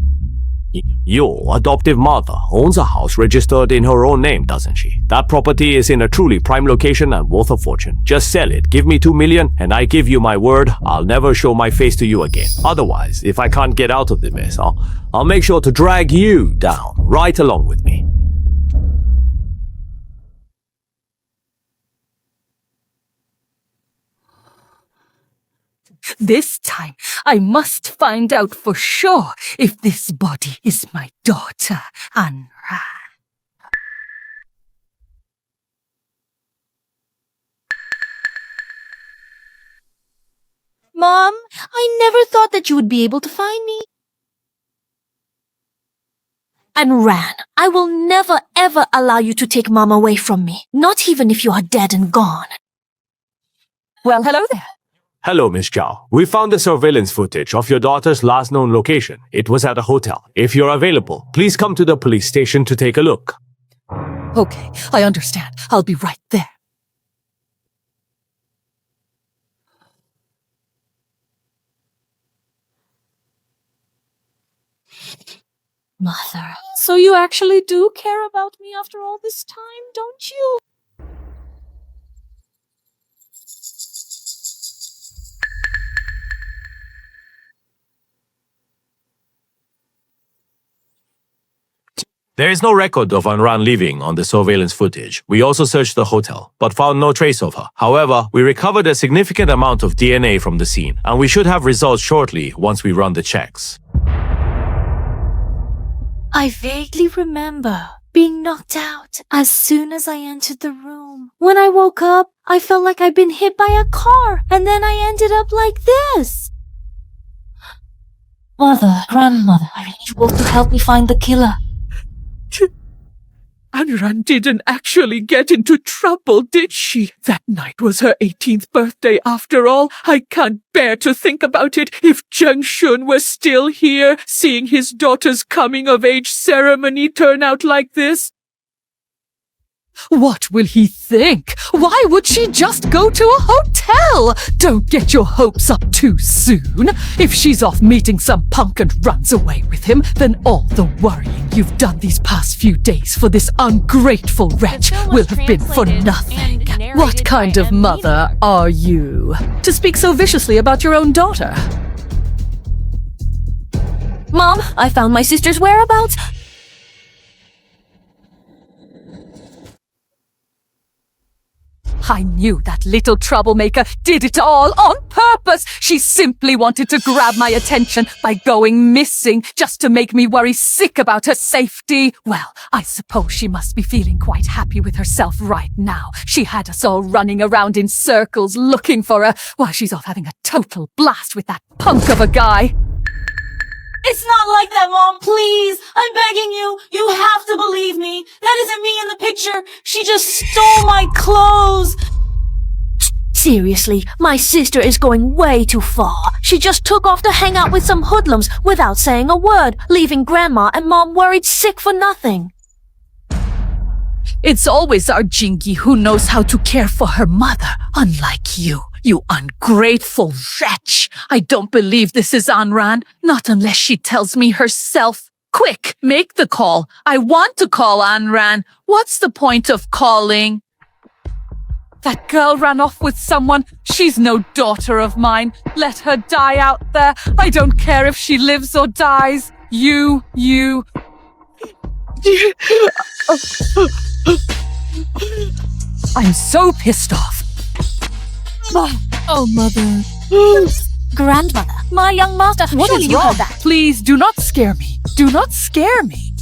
Speaker 7: Your adoptive mother owns a house registered in her own name, doesn't she? That property is in a truly prime location and worth a fortune. Just sell it, give me $2 million, and I give you my word, I'll never show my face to you again. Otherwise, if I can't get out of the mess, I'll make sure to drag you down, right along with me.
Speaker 4: This time, I must find out for sure if this body is my daughter, Anran.
Speaker 10: Mom, I never thought that you would be able to find me. And Ran, I will never ever allow you to take Mom away from me. Not even if you are dead and gone.
Speaker 4: Well, hello there.
Speaker 7: Hello, Miss Zhao. We found the surveillance footage of your daughter's last known location. It was at a hotel. If you're available, please come to the police station to take a look.
Speaker 4: Okay, I understand. I'll be right there.
Speaker 10: Mother.
Speaker 2: So you actually do care about me after all this time, don't you?
Speaker 7: There is no record of Anran leaving on the surveillance footage. We also searched the hotel, but found no trace of her. However, we recovered a significant amount of DNA from the scene, and we should have results shortly once we run the checks.
Speaker 10: I vaguely remember being knocked out as soon as I entered the room. When I woke up, I felt like I'd been hit by a car, and then I ended up like this. Mother, grandmother, I need you both to help me find the killer.
Speaker 4: Anran didn't actually get into trouble, did she? That night was her 18th birthday after all. I can't bear to think about it. If Zheng Shun were still here, seeing his daughter's coming-of-age ceremony turn out like this. What will he think? Why would she just go to a hotel? Don't get your hopes up too soon. If she's off meeting some punk and runs away with him, then all the worrying you've done these past few days for this ungrateful wretch will have been for nothing. What kind of mother are you to speak so viciously about your own daughter?
Speaker 2: Mom, I found my sister's whereabouts.
Speaker 4: I knew that little troublemaker did it all on purpose. She simply wanted to grab my attention by going missing just to make me worry sick about her safety. Well, I suppose she must be feeling quite happy with herself right now. She had us all running around in circles looking for her while she's off having a total blast with that punk of a guy.
Speaker 3: It's not like that, Mom. Please. I'm begging you. You have to believe me. That isn't me in the picture. She just stole my clothes.
Speaker 2: Seriously, my sister is going way too far. She just took off to hang out with some hoodlums without saying a word, leaving Grandma and Mom worried sick for nothing.
Speaker 4: It's always our Jingy who knows how to care for her mother, unlike you. You ungrateful wretch! I don't believe this is Anran, not unless she tells me herself. Quick, make the call. I want to call Anran. What's the point of calling? That girl ran off with someone. She's no daughter of mine. Let her die out there. I don't care if she lives or dies. You. I'm so pissed off.
Speaker 2: Oh, Mother. Grandmother, my young master,
Speaker 4: What
Speaker 2: surely
Speaker 4: is
Speaker 2: you
Speaker 4: wrong?
Speaker 2: heard that.
Speaker 4: Please do not scare me. Do not scare me.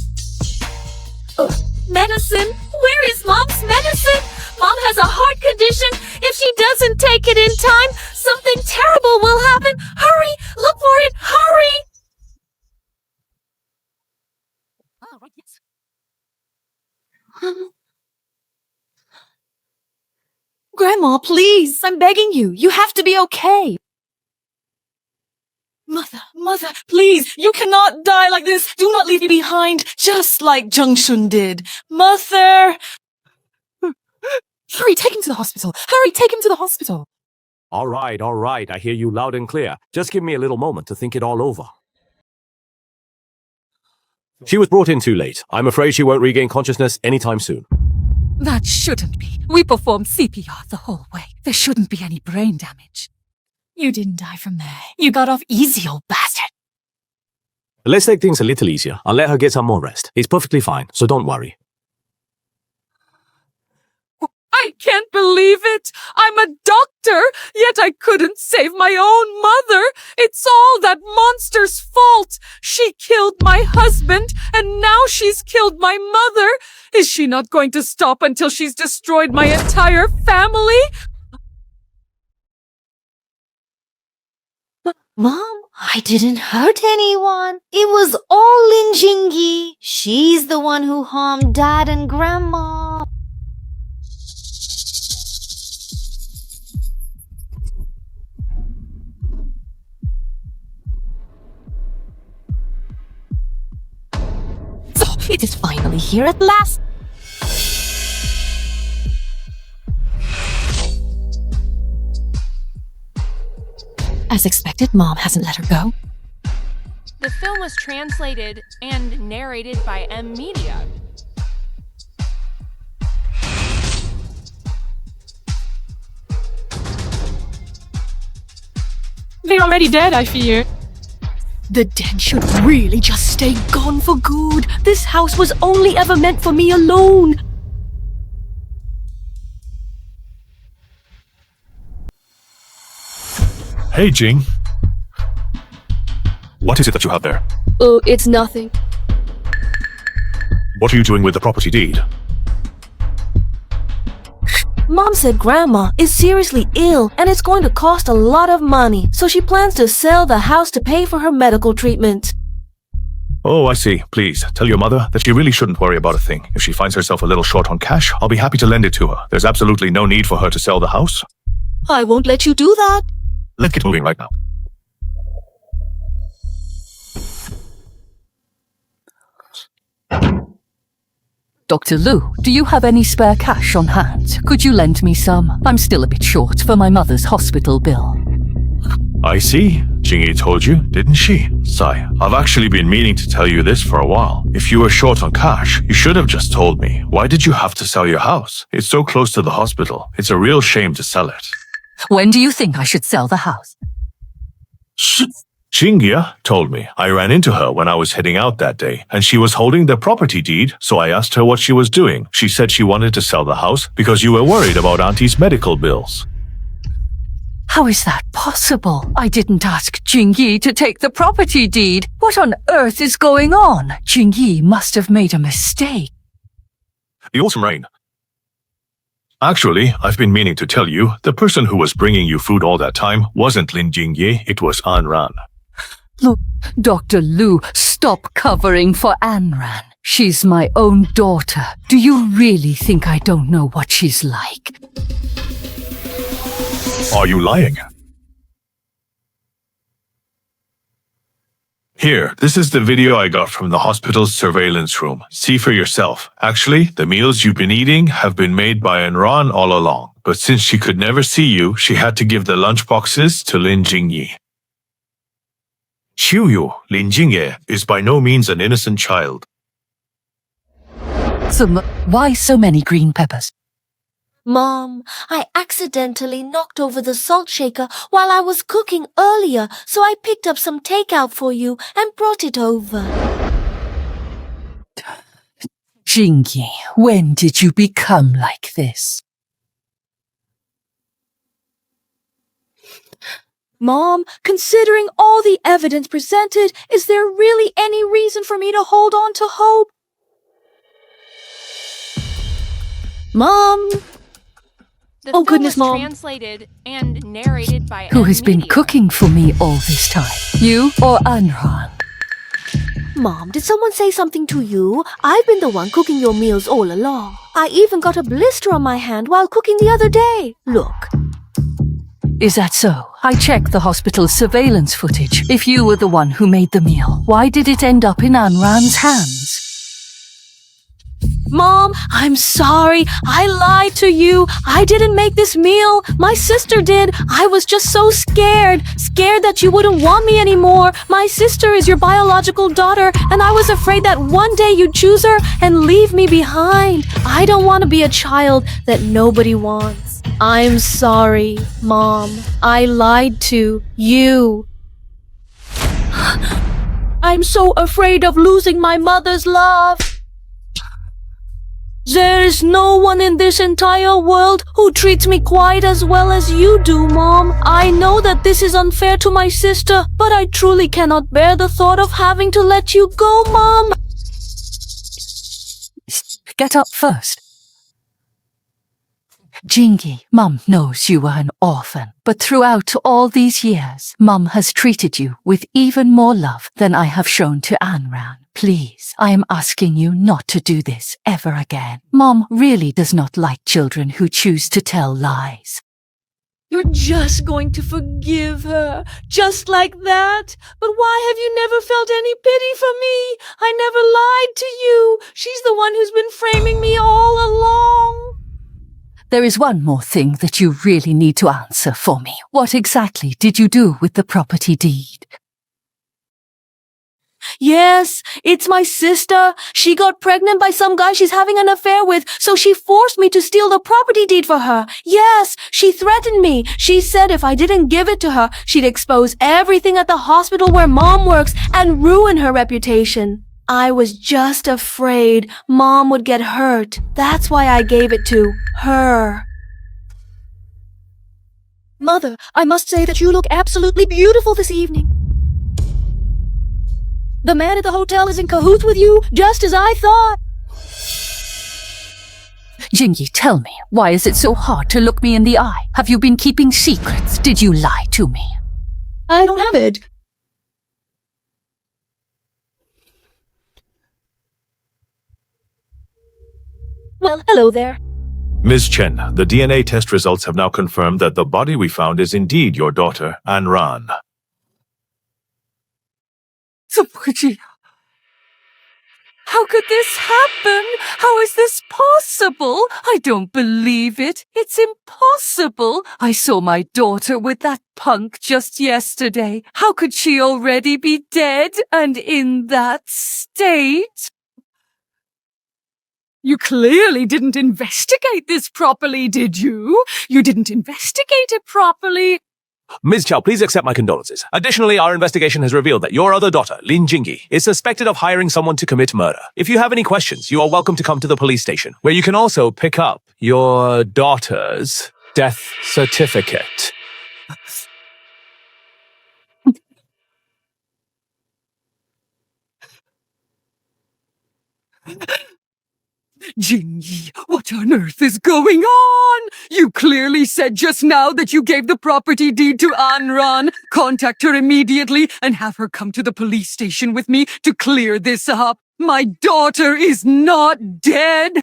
Speaker 2: Medicine? Where is Mom's medicine? Mom has a heart condition. If she doesn't take it in time, something terrible will happen. Hurry! Look for it! Hurry!
Speaker 10: Grandma, please, I'm begging you. You have to be okay. Mother, please, you cannot die like this. Do not leave me behind, just like Jung Shun did. Mother! Hurry, take him to the hospital. Hurry, take him to the hospital.
Speaker 7: All right. I hear you loud and clear. Just give me a little moment to think it all over. She was brought in too late. I'm afraid she won't regain consciousness anytime soon.
Speaker 4: That shouldn't be. We performed CPR the whole way. There shouldn't be any brain damage.
Speaker 10: You didn't die from there. You got off easy, old bastard.
Speaker 7: Let's take things a little easier. I'll let her get some more rest. It's perfectly fine, so don't worry.
Speaker 4: I can't believe it! I'm a doctor, yet I couldn't save my own mother! It's all that monster's fault! She killed my husband, and now she's killed my mother! Is she not going to stop until she's destroyed my entire family?
Speaker 10: Mom, I didn't hurt anyone. It was all Lin Jingyi. She's the one who harmed Dad and Grandma. So, it is finally here at last. As expected, Mom hasn't let her go.
Speaker 11: The film was translated and narrated by M Media.
Speaker 10: They're already dead, I fear. The dead should really just stay gone for good. This house was only ever meant for me alone.
Speaker 8: Hey, Jing. What is it that you have there?
Speaker 10: Oh, it's nothing.
Speaker 8: What are you doing with the property deed?
Speaker 2: Mom said Grandma is seriously ill and it's going to cost a lot of money, so she plans to sell the house to pay for her medical treatment.
Speaker 8: Oh, I see. Please, tell your mother that she really shouldn't worry about a thing. If she finds herself a little short on cash, I'll be happy to lend it to her. There's absolutely no need for her to sell the house.
Speaker 2: I won't let you do that.
Speaker 8: Let's get moving right now.
Speaker 4: Dr. Lu, do you have any spare cash on hand? Could you lend me some? I'm still a bit short for my mother's hospital bill.
Speaker 8: I see. Jingyi told you, didn't she? Sai, I've actually been meaning to tell you this for a while. If you were short on cash, you should have just told me. Why did you have to sell your house? It's so close to the hospital. It's a real shame to sell it.
Speaker 4: When do you think I should sell the house?
Speaker 8: Jingyi told me. I ran into her when I was heading out that day, and she was holding the property deed, so I asked her what she was doing. She said she wanted to sell the house because you were worried about Auntie's medical bills.
Speaker 4: How is that possible? I didn't ask Jingyi to take the property deed. What on earth is going on? Jingyi must have made a mistake.
Speaker 8: The autumn rain. Actually, I've been meaning to tell you, the person who was bringing you food all that time wasn't Lin Jingyi, it was An Ran.
Speaker 4: Look, Dr. Lu, stop covering for Anran. She's my own daughter. Do you really think I don't know what she's like?
Speaker 8: Are you lying? Here, this is the video I got from the hospital's surveillance room. See for yourself. Actually, the meals you've been eating have been made by Enran all along. But since she could never see you, she had to give the lunchboxes to Lin Jingyi. Xiuyu, Lin Jingyi, is by no means an innocent child.
Speaker 4: Why so many green peppers?
Speaker 10: Mom, I accidentally knocked over the salt shaker while I was cooking earlier, so I picked up some takeout for you and brought it over.
Speaker 4: Jingyi, when did you become like this?
Speaker 2: Mom, considering all the evidence presented, is there really any reason for me to hold on to hope? Mom!
Speaker 11: The
Speaker 2: Oh,
Speaker 11: film
Speaker 2: goodness,
Speaker 11: was
Speaker 2: Mom.
Speaker 11: translated and narrated by
Speaker 4: Who has been
Speaker 11: media.
Speaker 4: cooking for me all this time? You or Anran?
Speaker 10: Mom, did someone say something to you? I've been the one cooking your meals all along. I even got a blister on my hand while cooking the other day. Look.
Speaker 4: Is that so? I checked the hospital's surveillance footage. If you were the one who made the meal, why did it end up in Anran's hands?
Speaker 2: Mom, I'm sorry. I lied to you. I didn't make this meal. My sister did. I was just so scared. Scared that you wouldn't want me anymore. My sister is your biological daughter, and I was afraid that one day you'd choose her and leave me behind. I don't want to be a child that nobody wants. I'm sorry, Mom. I lied to you. I'm so afraid of losing my mother's love. There's no one in this entire world who treats me quite as well as you do, Mom. I know that this is unfair to my sister, but I truly cannot bear the thought of having to let you go, Mom.
Speaker 4: Get up first. Jingyi, Mum knows you were an orphan, but throughout all these years, Mum has treated you with even more love than I have shown to Anran. Please, I am asking you not to do this ever again. Mom really does not like children who choose to tell lies.
Speaker 2: You're just going to forgive her, just like that? But why have you never felt any pity for me? I never lied to you. She's the one who's been framing me all along.
Speaker 4: There is one more thing that you really need to answer for me. What exactly did you do with the property deed?
Speaker 2: Yes, it's my sister. She got pregnant by some guy she's having an affair with, so she forced me to steal the property deed for her. Yes, she threatened me. She said if I didn't give it to her, she'd expose everything at the hospital where Mom works and ruin her reputation. I was just afraid Mom would get hurt. That's why I gave it to her. Mother, I must say that you look absolutely beautiful this evening. The man at the hotel is in cahoots with you, just as I thought.
Speaker 4: Jingyi, tell me, why is it so hard to look me in the eye? Have you been keeping secrets? Did you lie to me?
Speaker 2: I don't have it. Well, hello there.
Speaker 8: Ms. Chen, the DNA test results have now confirmed that the body we found is indeed your daughter, An Ran.
Speaker 4: How could this happen? How is this possible? I don't believe it. It's impossible. I saw my daughter with that punk just yesterday. How could she already be dead and in that state? You clearly didn't investigate this properly, did you? You didn't investigate it properly.
Speaker 7: Ms. Chow, please accept my condolences. Additionally, our investigation has revealed that your other daughter, Lin Jingyi, is suspected of hiring someone to commit murder. If you have any questions, you are welcome to come to the police station, where you can also pick up your daughter's death certificate.
Speaker 4: Jingyi, what on earth is going on? You clearly said just now that you gave the property deed to Anran. Contact her immediately and have her come to the police station with me to clear this up. My daughter is not dead.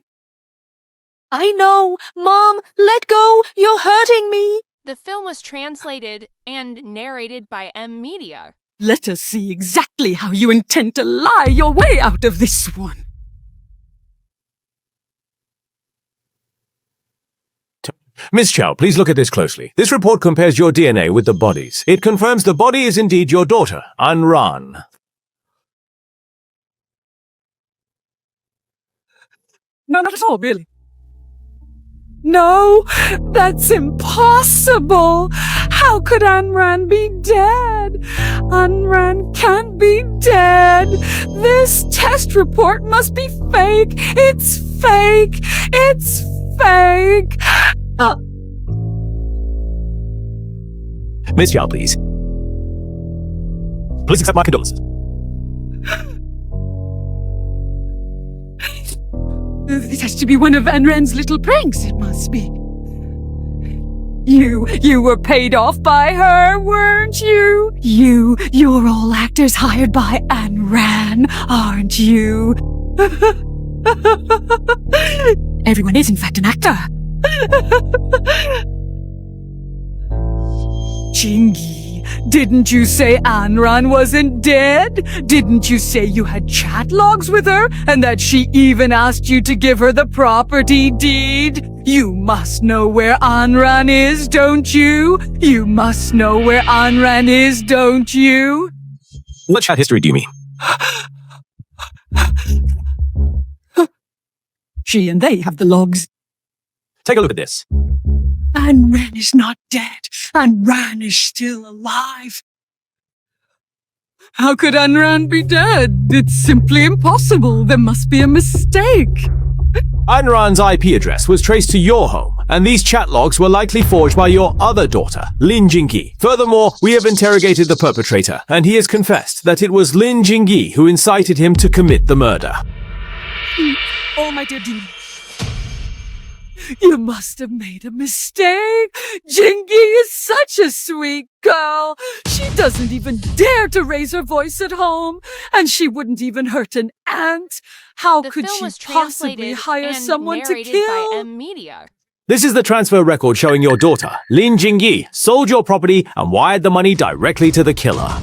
Speaker 2: I know. Mom, let go. You're hurting me.
Speaker 11: The film was translated and narrated by M Media.
Speaker 4: Let us see exactly how you intend to lie your way out of this one.
Speaker 7: Ms. Chow, please look at this closely. This report compares your DNA with the bodies. It confirms the body is indeed your daughter, Anran.
Speaker 4: No, not at all, really. No, that's impossible. How could Anran be dead? Anran can't be dead. This test report must be fake. It's fake. It's fake.
Speaker 7: Ms. Chow, please. Please accept my condolences.
Speaker 4: It has to be one of Anran's little pranks, it must be. You were paid off by her, weren't you? You're all actors hired by Anran, aren't you? Everyone is in fact an actor. Jingyi, didn't you say Anran wasn't dead? Didn't you say you had chat logs with her and that she even asked you to give her the property deed? You must know where Anran is, don't you? You must know where Anran is, don't you?
Speaker 7: What chat history do you mean?
Speaker 4: She and they have the logs.
Speaker 7: Take a look at this.
Speaker 4: Anran is not dead. Anran is still alive. How could Anran be dead? It's simply impossible. There must be a mistake.
Speaker 7: Anran's IP address was traced to your home, and these chat logs were likely forged by your other daughter, Lin Jingyi. Furthermore, we have interrogated the perpetrator, and he has confessed that it was Lin Jingyi who incited him to commit the murder.
Speaker 4: Oh, my dear demon. You must have made a mistake. Jingyi is such a sweet girl. She doesn't even dare to raise her voice at home, and she wouldn't even hurt an ant. How could she possibly hire someone to kill?
Speaker 11: By M Media.
Speaker 7: This is the transfer record showing your daughter, Lin Jingyi, sold your property and wired the money directly to the killer.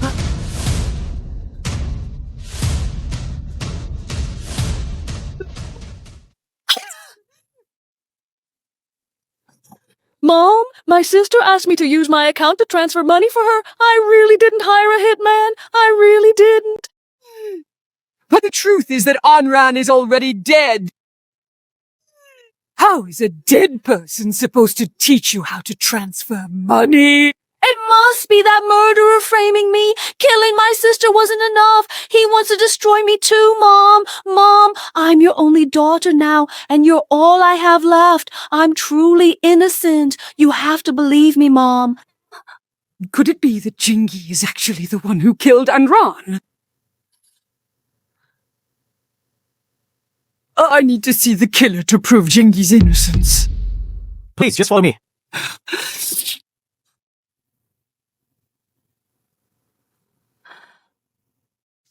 Speaker 2: Mom, my sister asked me to use my account to transfer money for her. I really didn't hire a hitman. I really didn't.
Speaker 4: But the truth is that Anran is already dead. How is a dead person supposed to teach you how to transfer money?
Speaker 2: It must be that murderer framing me. Killing my sister wasn't enough. He wants to destroy me too, Mom. Mom, I'm your only daughter now, and you're all I have left. I'm truly innocent. You have to believe me, Mom.
Speaker 4: Could it be that Jingyi is actually the one who killed Anran? I need to see the killer to prove Jingyi's innocence.
Speaker 7: Please, just follow me.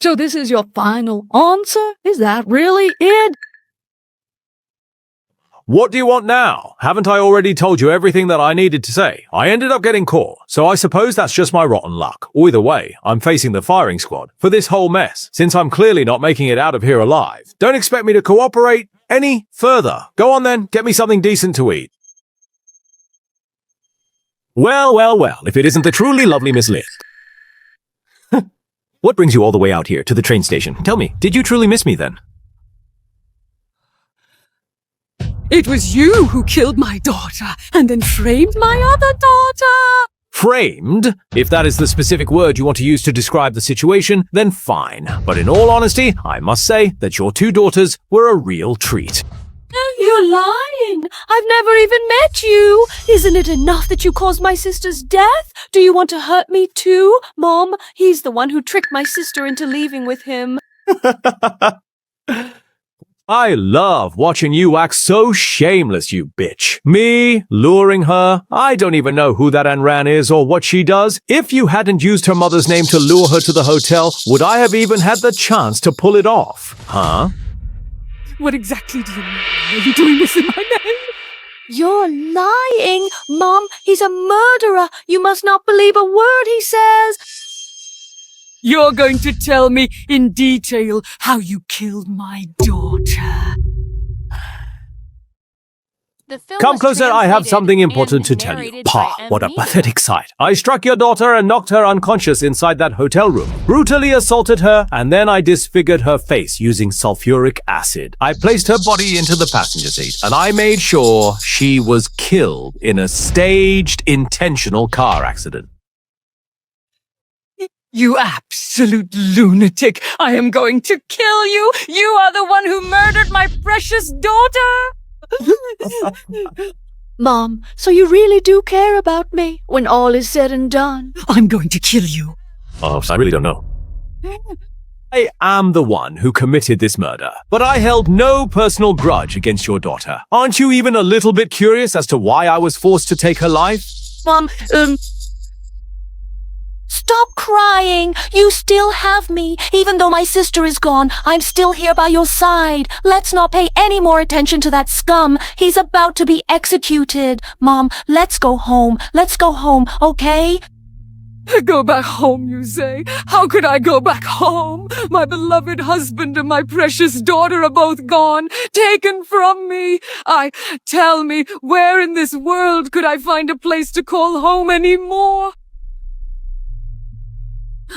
Speaker 2: So this is your final answer? Is that really it?
Speaker 7: what do you want now? Haven't I already told you everything that I needed to say? I ended up getting caught, so I suppose that's just my rotten luck. Either way, I'm facing the firing squad for this whole mess, since I'm clearly not making it out of here alive. Don't expect me to cooperate any further. Go on then, get me something decent to eat. Well, if it isn't the truly lovely Miss Liz. What brings you all the way out here to the train station? Tell me, did you truly miss me then?
Speaker 4: It was you who killed my daughter and then framed my other daughter.
Speaker 7: Framed? If that is the specific word you want to use to describe the situation, then fine. But in all honesty, I must say that your two daughters were a real treat.
Speaker 2: You're lying. I've never even met you. Isn't it enough that you caused my sister's death? Do you want to hurt me too? Mom, he's the one who tricked my sister into leaving with him.
Speaker 7: I love watching you act so shameless, you bitch. Me, luring her. I don't even know who that Anran is or what she does. If you hadn't used her mother's name to lure her to the hotel, would I have even had the chance to pull it off? Huh?
Speaker 4: What exactly do you mean? Are you doing this in my name?
Speaker 2: You're lying. Mom, he's a murderer. You must not believe a word he says.
Speaker 4: You're going to tell me in detail how you killed my daughter.
Speaker 11: The film
Speaker 7: Come
Speaker 11: was
Speaker 7: closer, I have
Speaker 11: translated
Speaker 7: something important to
Speaker 11: and
Speaker 7: tell you.
Speaker 11: narrated
Speaker 7: Pa,
Speaker 11: by
Speaker 7: what a
Speaker 11: M.
Speaker 7: pathetic sight. I struck your daughter and knocked her unconscious inside that hotel room, brutally assaulted her, and then I disfigured her face using sulfuric acid. I placed her body into the passenger seat, and I made sure she was killed in a staged, intentional car accident.
Speaker 4: You absolute lunatic! I am going to kill you! You are the one who murdered my precious daughter!
Speaker 2: Mom, so you really do care about me when all is said and done?
Speaker 4: I'm going to kill you.
Speaker 7: Oh, I really don't know. I am the one who committed this murder, but I held no personal grudge against your daughter. Aren't you even a little bit curious as to why I was forced to take her life?
Speaker 2: Mom, Stop crying. You still have me. Even though my sister is gone, I'm still here by your side. Let's not pay any more attention to that scum. He's about to be executed. Mom, let's go home. Let's go home, okay?
Speaker 4: Go back home, you say? How could I go back home? My beloved husband and my precious daughter are both gone, taken from me. Tell me, where in this world could I find a place to call home anymore?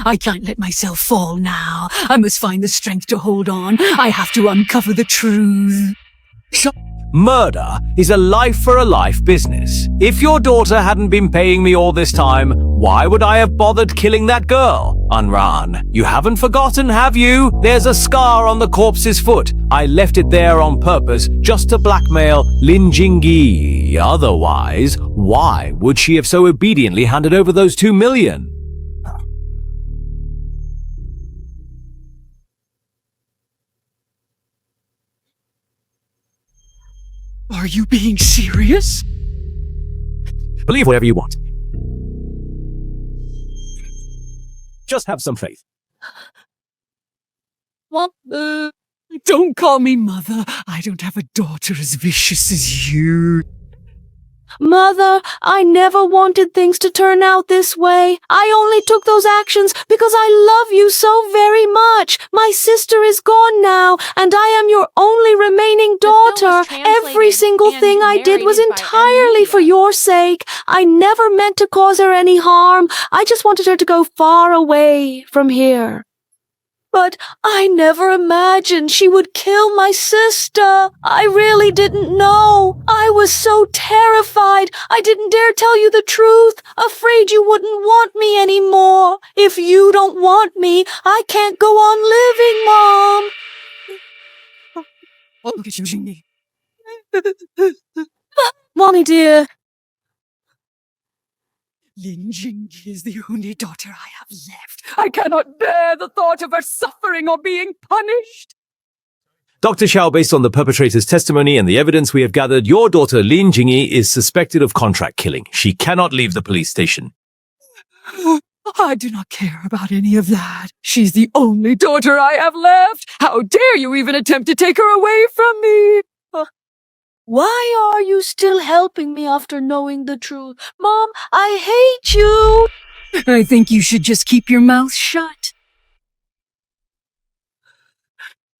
Speaker 4: I can't let myself fall now. I must find the strength to hold on. I have to uncover the truth.
Speaker 7: Murder is a life-for-a-life business. If your daughter hadn't been paying me all this time, why would I have bothered killing that girl? Anran, you haven't forgotten, have you? There's a scar on the corpse's foot. I left it there on purpose just to blackmail Lin Jingyi. Otherwise, why would she have so obediently handed over those 2 million?
Speaker 4: Are you being serious?
Speaker 7: Believe whatever you want. Just have some faith.
Speaker 4: What? Don't call me mother. I don't have a daughter as vicious as you.
Speaker 2: Mother, I never wanted things to turn out this way. I only took those actions because I love you so very much. My sister is gone now, and I am your only remaining daughter. Every single thing I did was entirely for your sake. I never meant to cause her any harm. I just wanted her to go far away from here. But I never imagined she would kill my sister. I really didn't know. I was so terrified. I didn't dare tell you the truth, afraid you wouldn't want me anymore. If you don't want me, I can't go on living, Mom. Mommy dear.
Speaker 4: Lin Jingyi is the only daughter I have left. I cannot bear the thought of her suffering or being punished.
Speaker 7: Dr. Xiao, based on the perpetrator's testimony and the evidence we have gathered, your daughter Lin Jingyi is suspected of contract killing. She cannot leave the police station.
Speaker 4: I do not care about any of that. She's the only daughter I have left. How dare you even attempt to take her away from me?
Speaker 2: Why are you still helping me after knowing the truth? Mom, I hate you!
Speaker 4: I think you should just keep your mouth shut.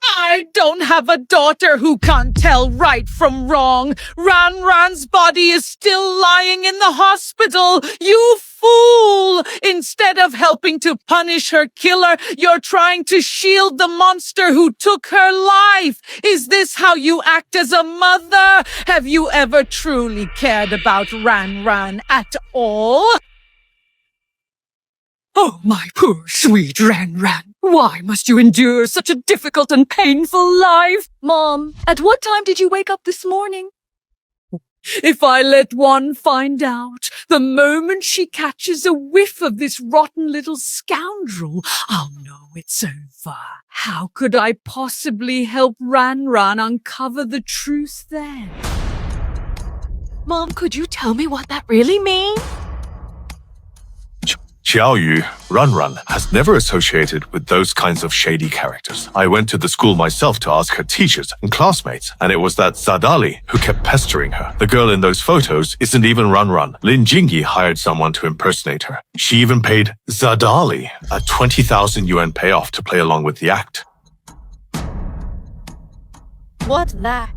Speaker 4: I don't have a daughter who can't tell right from wrong. Ran's body is still lying in the hospital. You fool! Instead of helping to punish her killer, you're trying to shield the monster who took her life. Is this how you act as a mother? Have you ever truly cared about Ran at all? Oh, my poor, sweet Ran. Why must you endure such a difficult and painful life?
Speaker 2: Mom, at what time did you wake up this morning?
Speaker 4: If I let one find out, the moment she catches a whiff of this rotten little scoundrel, I'll know it's over. How could I possibly help Ran uncover the truth then?
Speaker 2: Mom, could you tell me what that really means?
Speaker 5: Xiao Yu, Ran has never associated with those kinds of shady characters. I went to the school myself to ask her teachers and classmates, and it was that Zadali who kept pestering her. The girl in those photos isn't even Ran. Lin Jingyi hired someone to impersonate her. She even paid Zadali a 20,000 yuan payoff to play along with the act.
Speaker 2: What's that?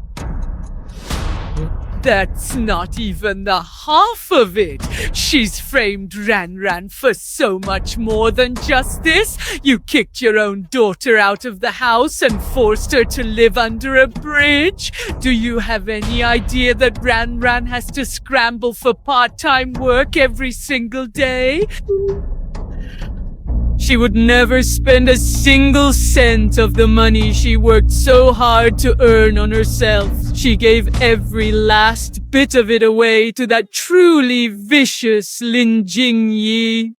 Speaker 4: That's not even the half of it. She's framed Ran for so much more than just this. You kicked your own daughter out of the house and forced her to live under a bridge. Do you have any idea that Ran has to scramble for part-time work every single day? She would never spend a single cent of the money she worked so hard to earn on herself. She gave every last bit of it away to that truly vicious Lin Jingyi.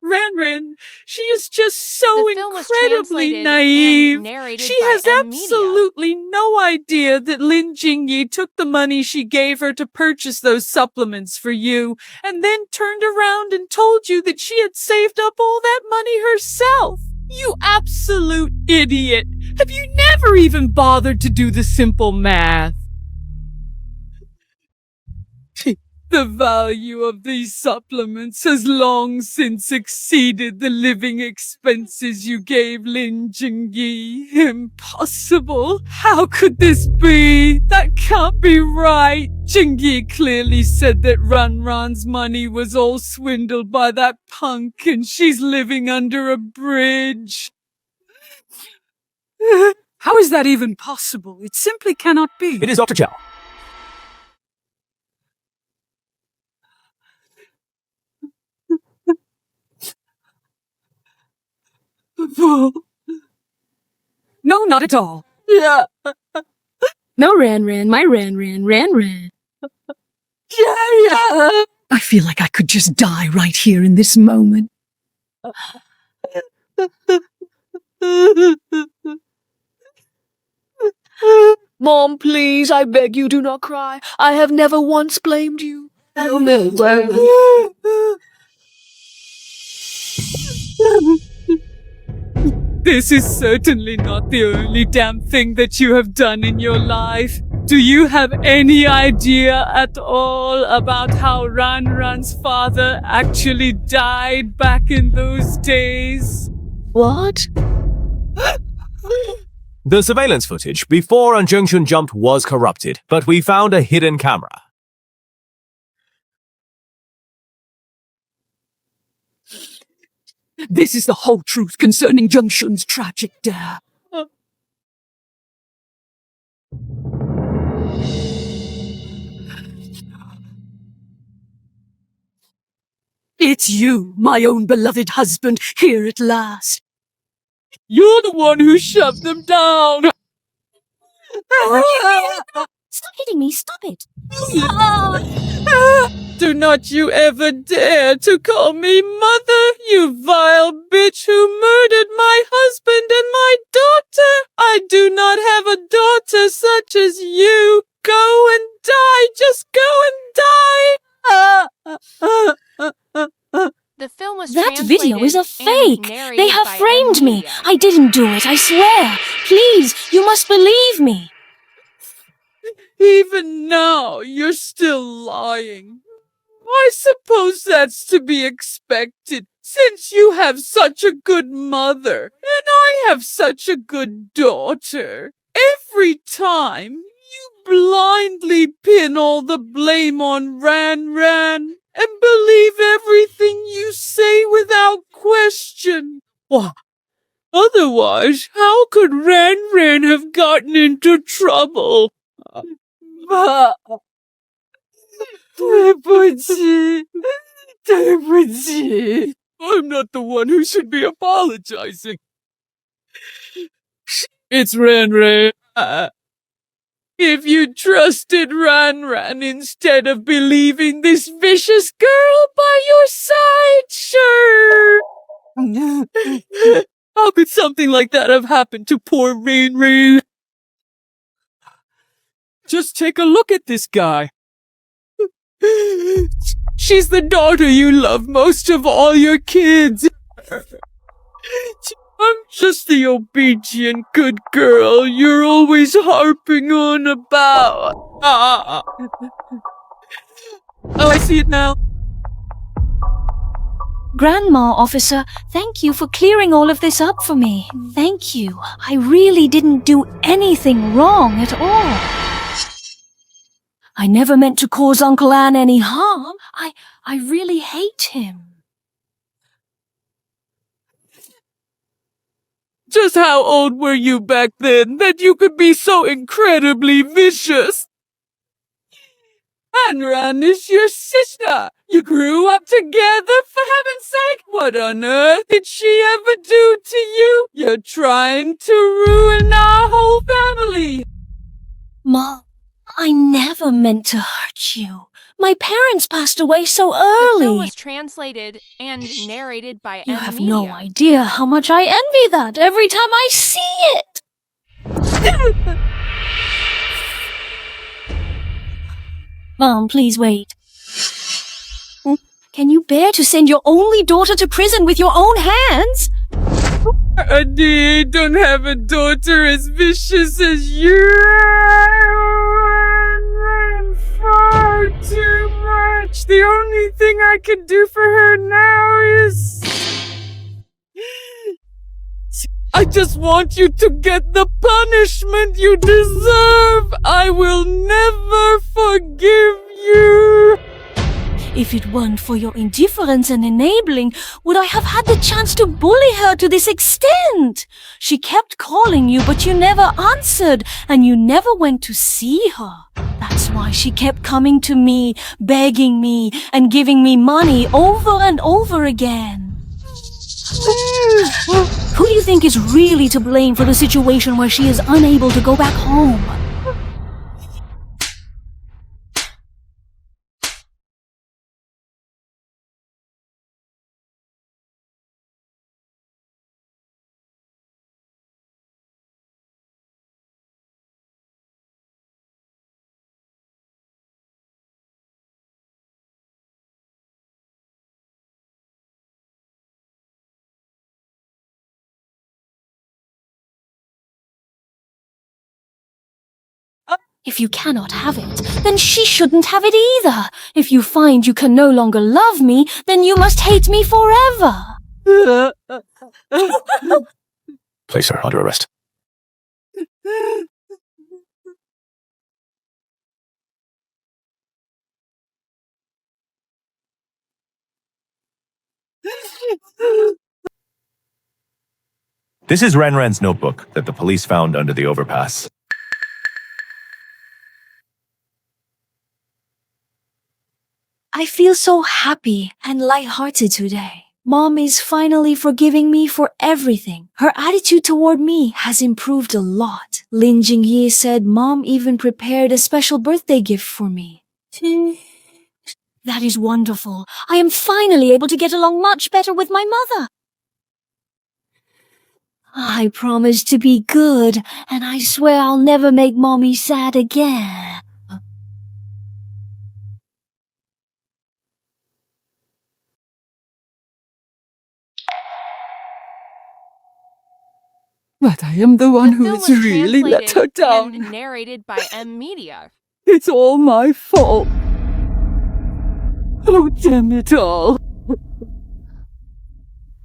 Speaker 4: Ran, she is just so
Speaker 11: The film was
Speaker 4: incredibly
Speaker 11: translated
Speaker 4: naive.
Speaker 11: and narrated
Speaker 4: She
Speaker 11: by
Speaker 4: has
Speaker 11: M Media.
Speaker 4: absolutely no idea that Lin Jingyi took the money she gave her to purchase those supplements for you, and then turned around and told you that she had saved up all that money herself. You absolute idiot! Have you never even bothered to do the simple math? The value of these supplements has long since exceeded the living expenses you gave Lin Jingyi. Impossible! How could this be? That can't be right! Jingyi clearly said that Ran's money was all swindled by that punk and she's living under a bridge. How is that even possible? It simply cannot be.
Speaker 7: It is Dr. Chow.
Speaker 4: No, not at all.
Speaker 2: Yeah.
Speaker 4: No, Ran, my Ran.
Speaker 2: Yeah.
Speaker 4: I feel like I could just die right here in this moment.
Speaker 2: Mom, please, I beg you, do not cry. I have never once blamed you.
Speaker 4: This is certainly not the only damn thing that you have done in your life. Do you have any idea at all about how Ran's father actually died back in those days?
Speaker 2: What?
Speaker 7: The surveillance footage before Junction jumped was corrupted, but we found a hidden camera.
Speaker 4: This is the whole truth concerning Junction's tragic death. It's you, my own beloved husband, here at last. You're the one who shoved them down.
Speaker 3: Stop hitting me, stop it.
Speaker 4: Do not you ever dare to call me mother, you vile bitch who murdered my husband and my daughter. I do not have a daughter such as you. Go and die, just go and die.
Speaker 11: The film was
Speaker 3: That video is a
Speaker 11: translated and
Speaker 3: fake.
Speaker 11: narrated
Speaker 3: They have
Speaker 11: by
Speaker 3: framed
Speaker 11: M
Speaker 3: me.
Speaker 11: Media.
Speaker 3: I didn't do it, I swear. Please, you must believe me.
Speaker 12: Even now, you're still lying. I suppose that's to be expected, since you have such a good mother, and I have such a good daughter. Every time, you blindly pin all the blame on Ran and believe everything you say without question. Why? Otherwise, how could Ran have gotten into trouble? I'm not the one who should be apologizing. It's Ran. If you trusted Ran instead of believing this vicious girl by your side, sure. How could something like that have happened to poor Ran? Just take a look at this guy. She's the daughter you love most of all your kids. I'm just the obedient good girl you're always harping on about. Oh, I see it now.
Speaker 2: Grandma, officer, thank you for clearing all of this up for me. Thank you. I really didn't do anything wrong at all. I never meant to cause Uncle Anne any harm. I really hate him.
Speaker 12: Just how old were you back then that you could be so incredibly vicious? Ran is your sister. You grew up together, for heaven's sake. What on earth did she ever do to you? You're trying to ruin our whole family.
Speaker 2: Mom, I never meant to hurt you. My parents passed away so
Speaker 11: The film
Speaker 2: early.
Speaker 11: was translated and narrated by
Speaker 2: You
Speaker 11: M
Speaker 2: have
Speaker 11: Media.
Speaker 2: no idea how much I envy that every time I see it. Mom, please wait. Can you bear to send your only daughter to prison with your own hands?
Speaker 12: I don't have a daughter as vicious as you. Ran far too much. The only thing I can do for her now is... I just want you to get the punishment you deserve. I will never forgive you.
Speaker 2: If it weren't for your indifference and enabling, would I have had the chance to bully her to this extent? She kept calling you, but you never answered, and you never went to see her. That's why she kept coming to me, begging me, and giving me money over and over again. Who do you think is really to blame for the situation where she is unable to go back home? If you cannot have it, then she shouldn't have it either. If you find you can no longer love me, then you must hate me forever.
Speaker 7: Place her under arrest.
Speaker 13: This is Ran's notebook that the police found under the overpass.
Speaker 2: I feel so happy and lighthearted today. Mom is finally forgiving me for everything. Her attitude toward me has improved a lot. Lin Jingyi said Mom even prepared a special birthday gift for me. That is wonderful. I am finally able to get along much better with my mother. I promise to be good, and I swear I'll never make Mommy sad again.
Speaker 12: But I am the one who
Speaker 11: film
Speaker 12: has
Speaker 11: was
Speaker 12: really let her
Speaker 11: translated
Speaker 12: down.
Speaker 11: and narrated by M Media.
Speaker 12: It's all my fault. Oh, damn it all.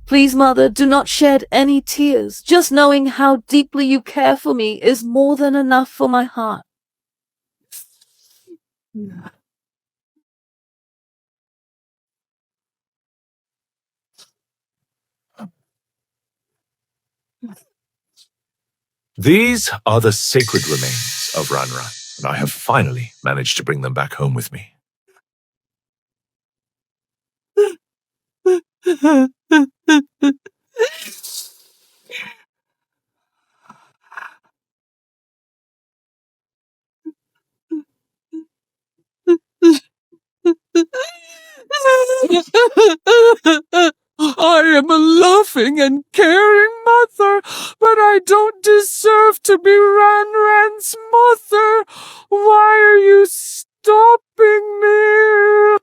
Speaker 2: Please, Mother, do not shed any tears. Just knowing how deeply you care for me is more than enough for my heart.
Speaker 13: These are the sacred remains of Ranran, and I have finally managed to bring them back home with me.
Speaker 12: I am a loving and caring mother, but I don't deserve to be Ranran's mother. Why are you stopping me?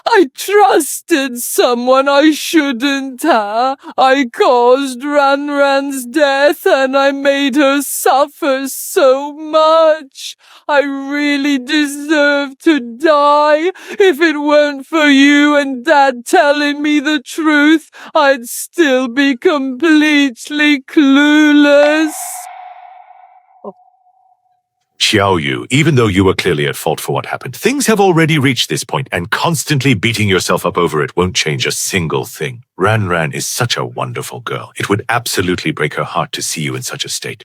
Speaker 12: I trusted someone I shouldn't have. I caused Ranran's death and I made her suffer so much. I really deserve to die. If it weren't for you and Dad telling me the truth, I'd still be completely clueless.
Speaker 13: Xiaoyu, even though you were clearly at fault for what happened, things have already reached this point, and constantly beating yourself up over it won't change a single thing. Ranran is such a wonderful girl. It would absolutely break her heart to see you in such a state.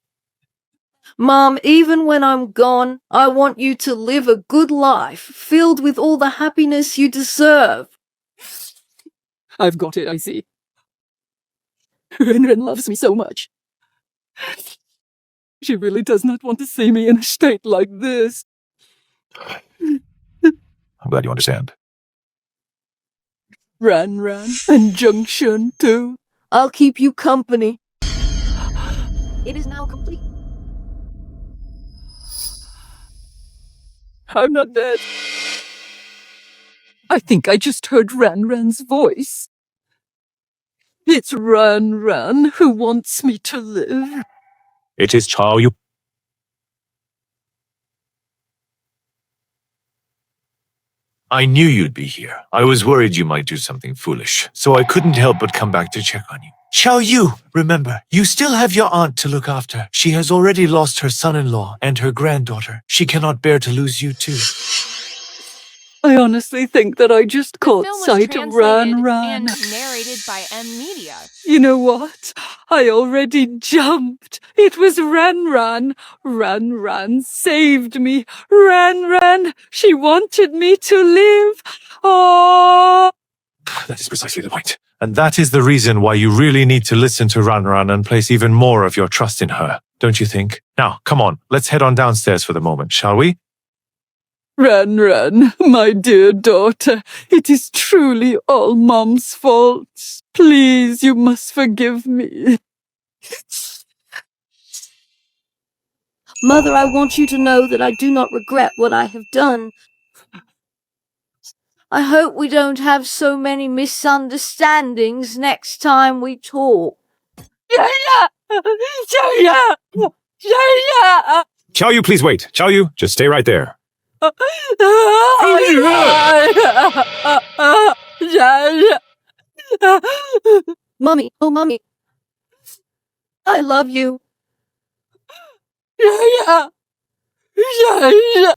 Speaker 2: Mom, even when I'm gone, I want you to live a good life, filled with all the happiness you deserve.
Speaker 12: I've got it, I see. Ranran loves me so much. She really does not want to see me in a state like this.
Speaker 13: I'm glad you understand.
Speaker 12: Ranran and Junction too.
Speaker 2: I'll keep you company. It is now complete.
Speaker 12: I'm not dead. I think I just heard Ranran's voice. It's Ranran who wants me to live.
Speaker 13: It is Xiaoyu. I knew you'd be here. I was worried you might do something foolish, so I couldn't help but come back to check on you. Xiaoyu, remember, you still have your aunt to look after. She has already lost her son-in-law and her granddaughter. She cannot bear to lose you too.
Speaker 12: I honestly think that I just caught
Speaker 11: Film was
Speaker 12: sight of
Speaker 11: translated
Speaker 12: Ranran.
Speaker 11: and narrated by M Media.
Speaker 12: You know what? I already jumped. It was Ranran. Ranran saved me. Ranran, she wanted me to live. Oh.
Speaker 13: That is precisely the point. And that is the reason why you really need to listen to Ranran and place even more of your trust in her, don't you think? Now, come on, let's head on downstairs for the moment, shall we?
Speaker 12: Ranran, my dear daughter, it is truly all Mom's fault. Please, you must forgive me.
Speaker 2: Mother, I want you to know that I do not regret what I have done. I hope we don't have so many misunderstandings next time we talk.
Speaker 13: Xiaoyu, please wait. Xiaoyu, just stay right there.
Speaker 2: Mommy, oh mommy, I love you.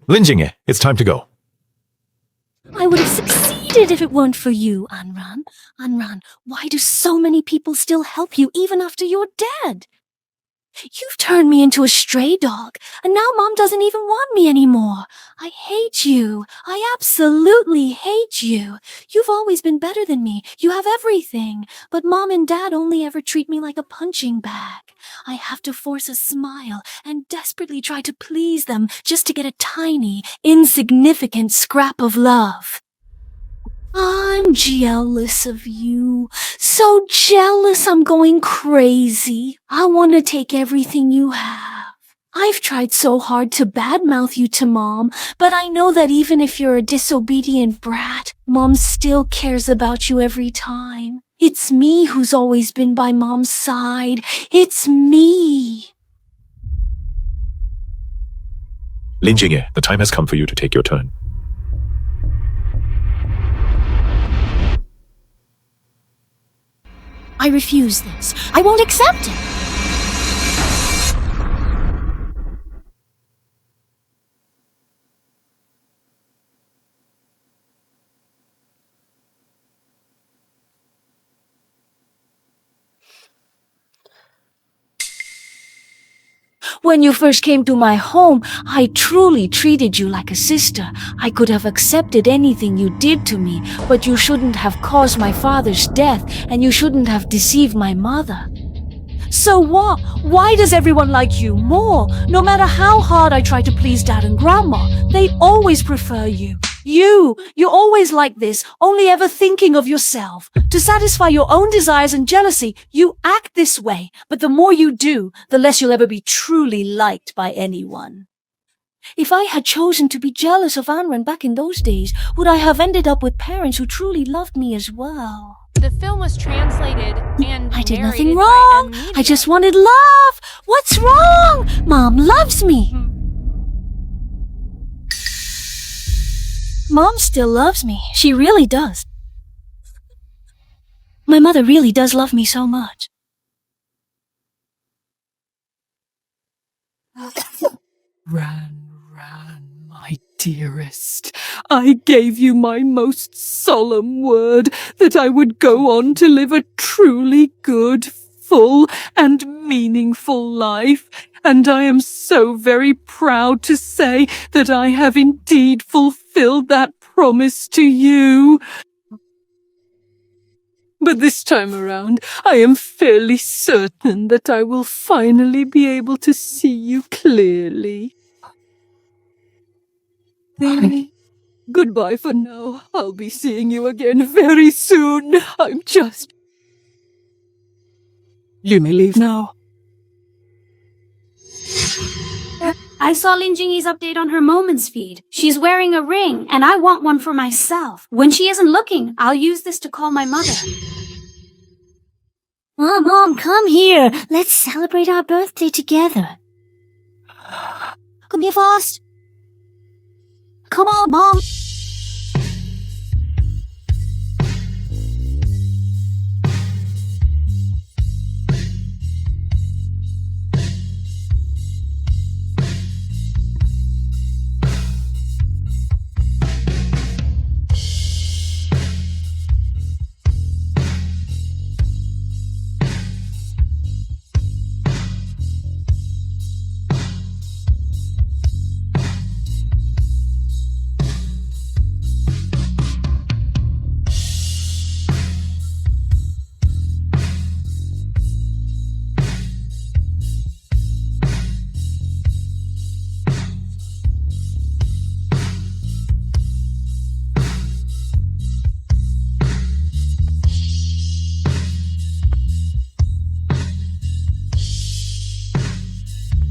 Speaker 13: Lin Jingye, it's time to go.
Speaker 3: I would have succeeded if it weren't for you, Anran. Anran, why do so many people still help you even after you're dead? You've turned me into a stray dog, and now Mom doesn't even want me anymore. I hate you. I absolutely hate you. You've always been better than me. You have everything. But Mom and Dad only ever treat me like a punching bag. I have to force a smile and desperately try to please them just to get a tiny, insignificant scrap of love. I'm jealous of you. So jealous I'm going crazy. I want to take everything you have. I've tried so hard to badmouth you to Mom, but I know that even if you're a disobedient brat, Mom still cares about you every time. It's me who's always been by Mom's side. It's me.
Speaker 5: Lin Jingye, the time has come for you to take your turn.
Speaker 3: I refuse this. I won't accept it. When you first came to my home, I truly treated you like a sister. I could have accepted anything you did to me, but you shouldn't have caused my father's death, and you shouldn't have deceived my mother. So what? Why does everyone like you more? No matter how hard I try to please Dad and Grandma, they always prefer you. You're always like this, only ever thinking of yourself. To satisfy your own desires and jealousy, you act this way, but the more you do, the less you'll ever be truly liked by anyone. If I had chosen to be jealous of Anran back in those days, would I have ended up with parents who truly loved me as well?
Speaker 11: The film was translated and
Speaker 3: I did
Speaker 11: narrated
Speaker 3: nothing
Speaker 11: by
Speaker 3: wrong.
Speaker 11: Amelia.
Speaker 3: I just wanted love. What's wrong? Mom loves me. Mom still loves me. She really does. My mother really does love me so much.
Speaker 12: Ran, my dearest, I gave you my most solemn word that I would go on to live a truly good, full, and meaningful life, and I am so very proud to say that I have indeed fulfilled that promise to you. But this time around, I am fairly certain that I will finally be able to see you clearly. Goodbye for now. I'll be seeing you again very soon. You may leave now.
Speaker 14: I saw Lin Jingyi's update on her Moments feed. She's wearing a ring, and I want one for myself. When she isn't looking, I'll use this to call my mother.
Speaker 10: Mom, come here. Let's celebrate our birthday together. Come here fast. Come on, Mom.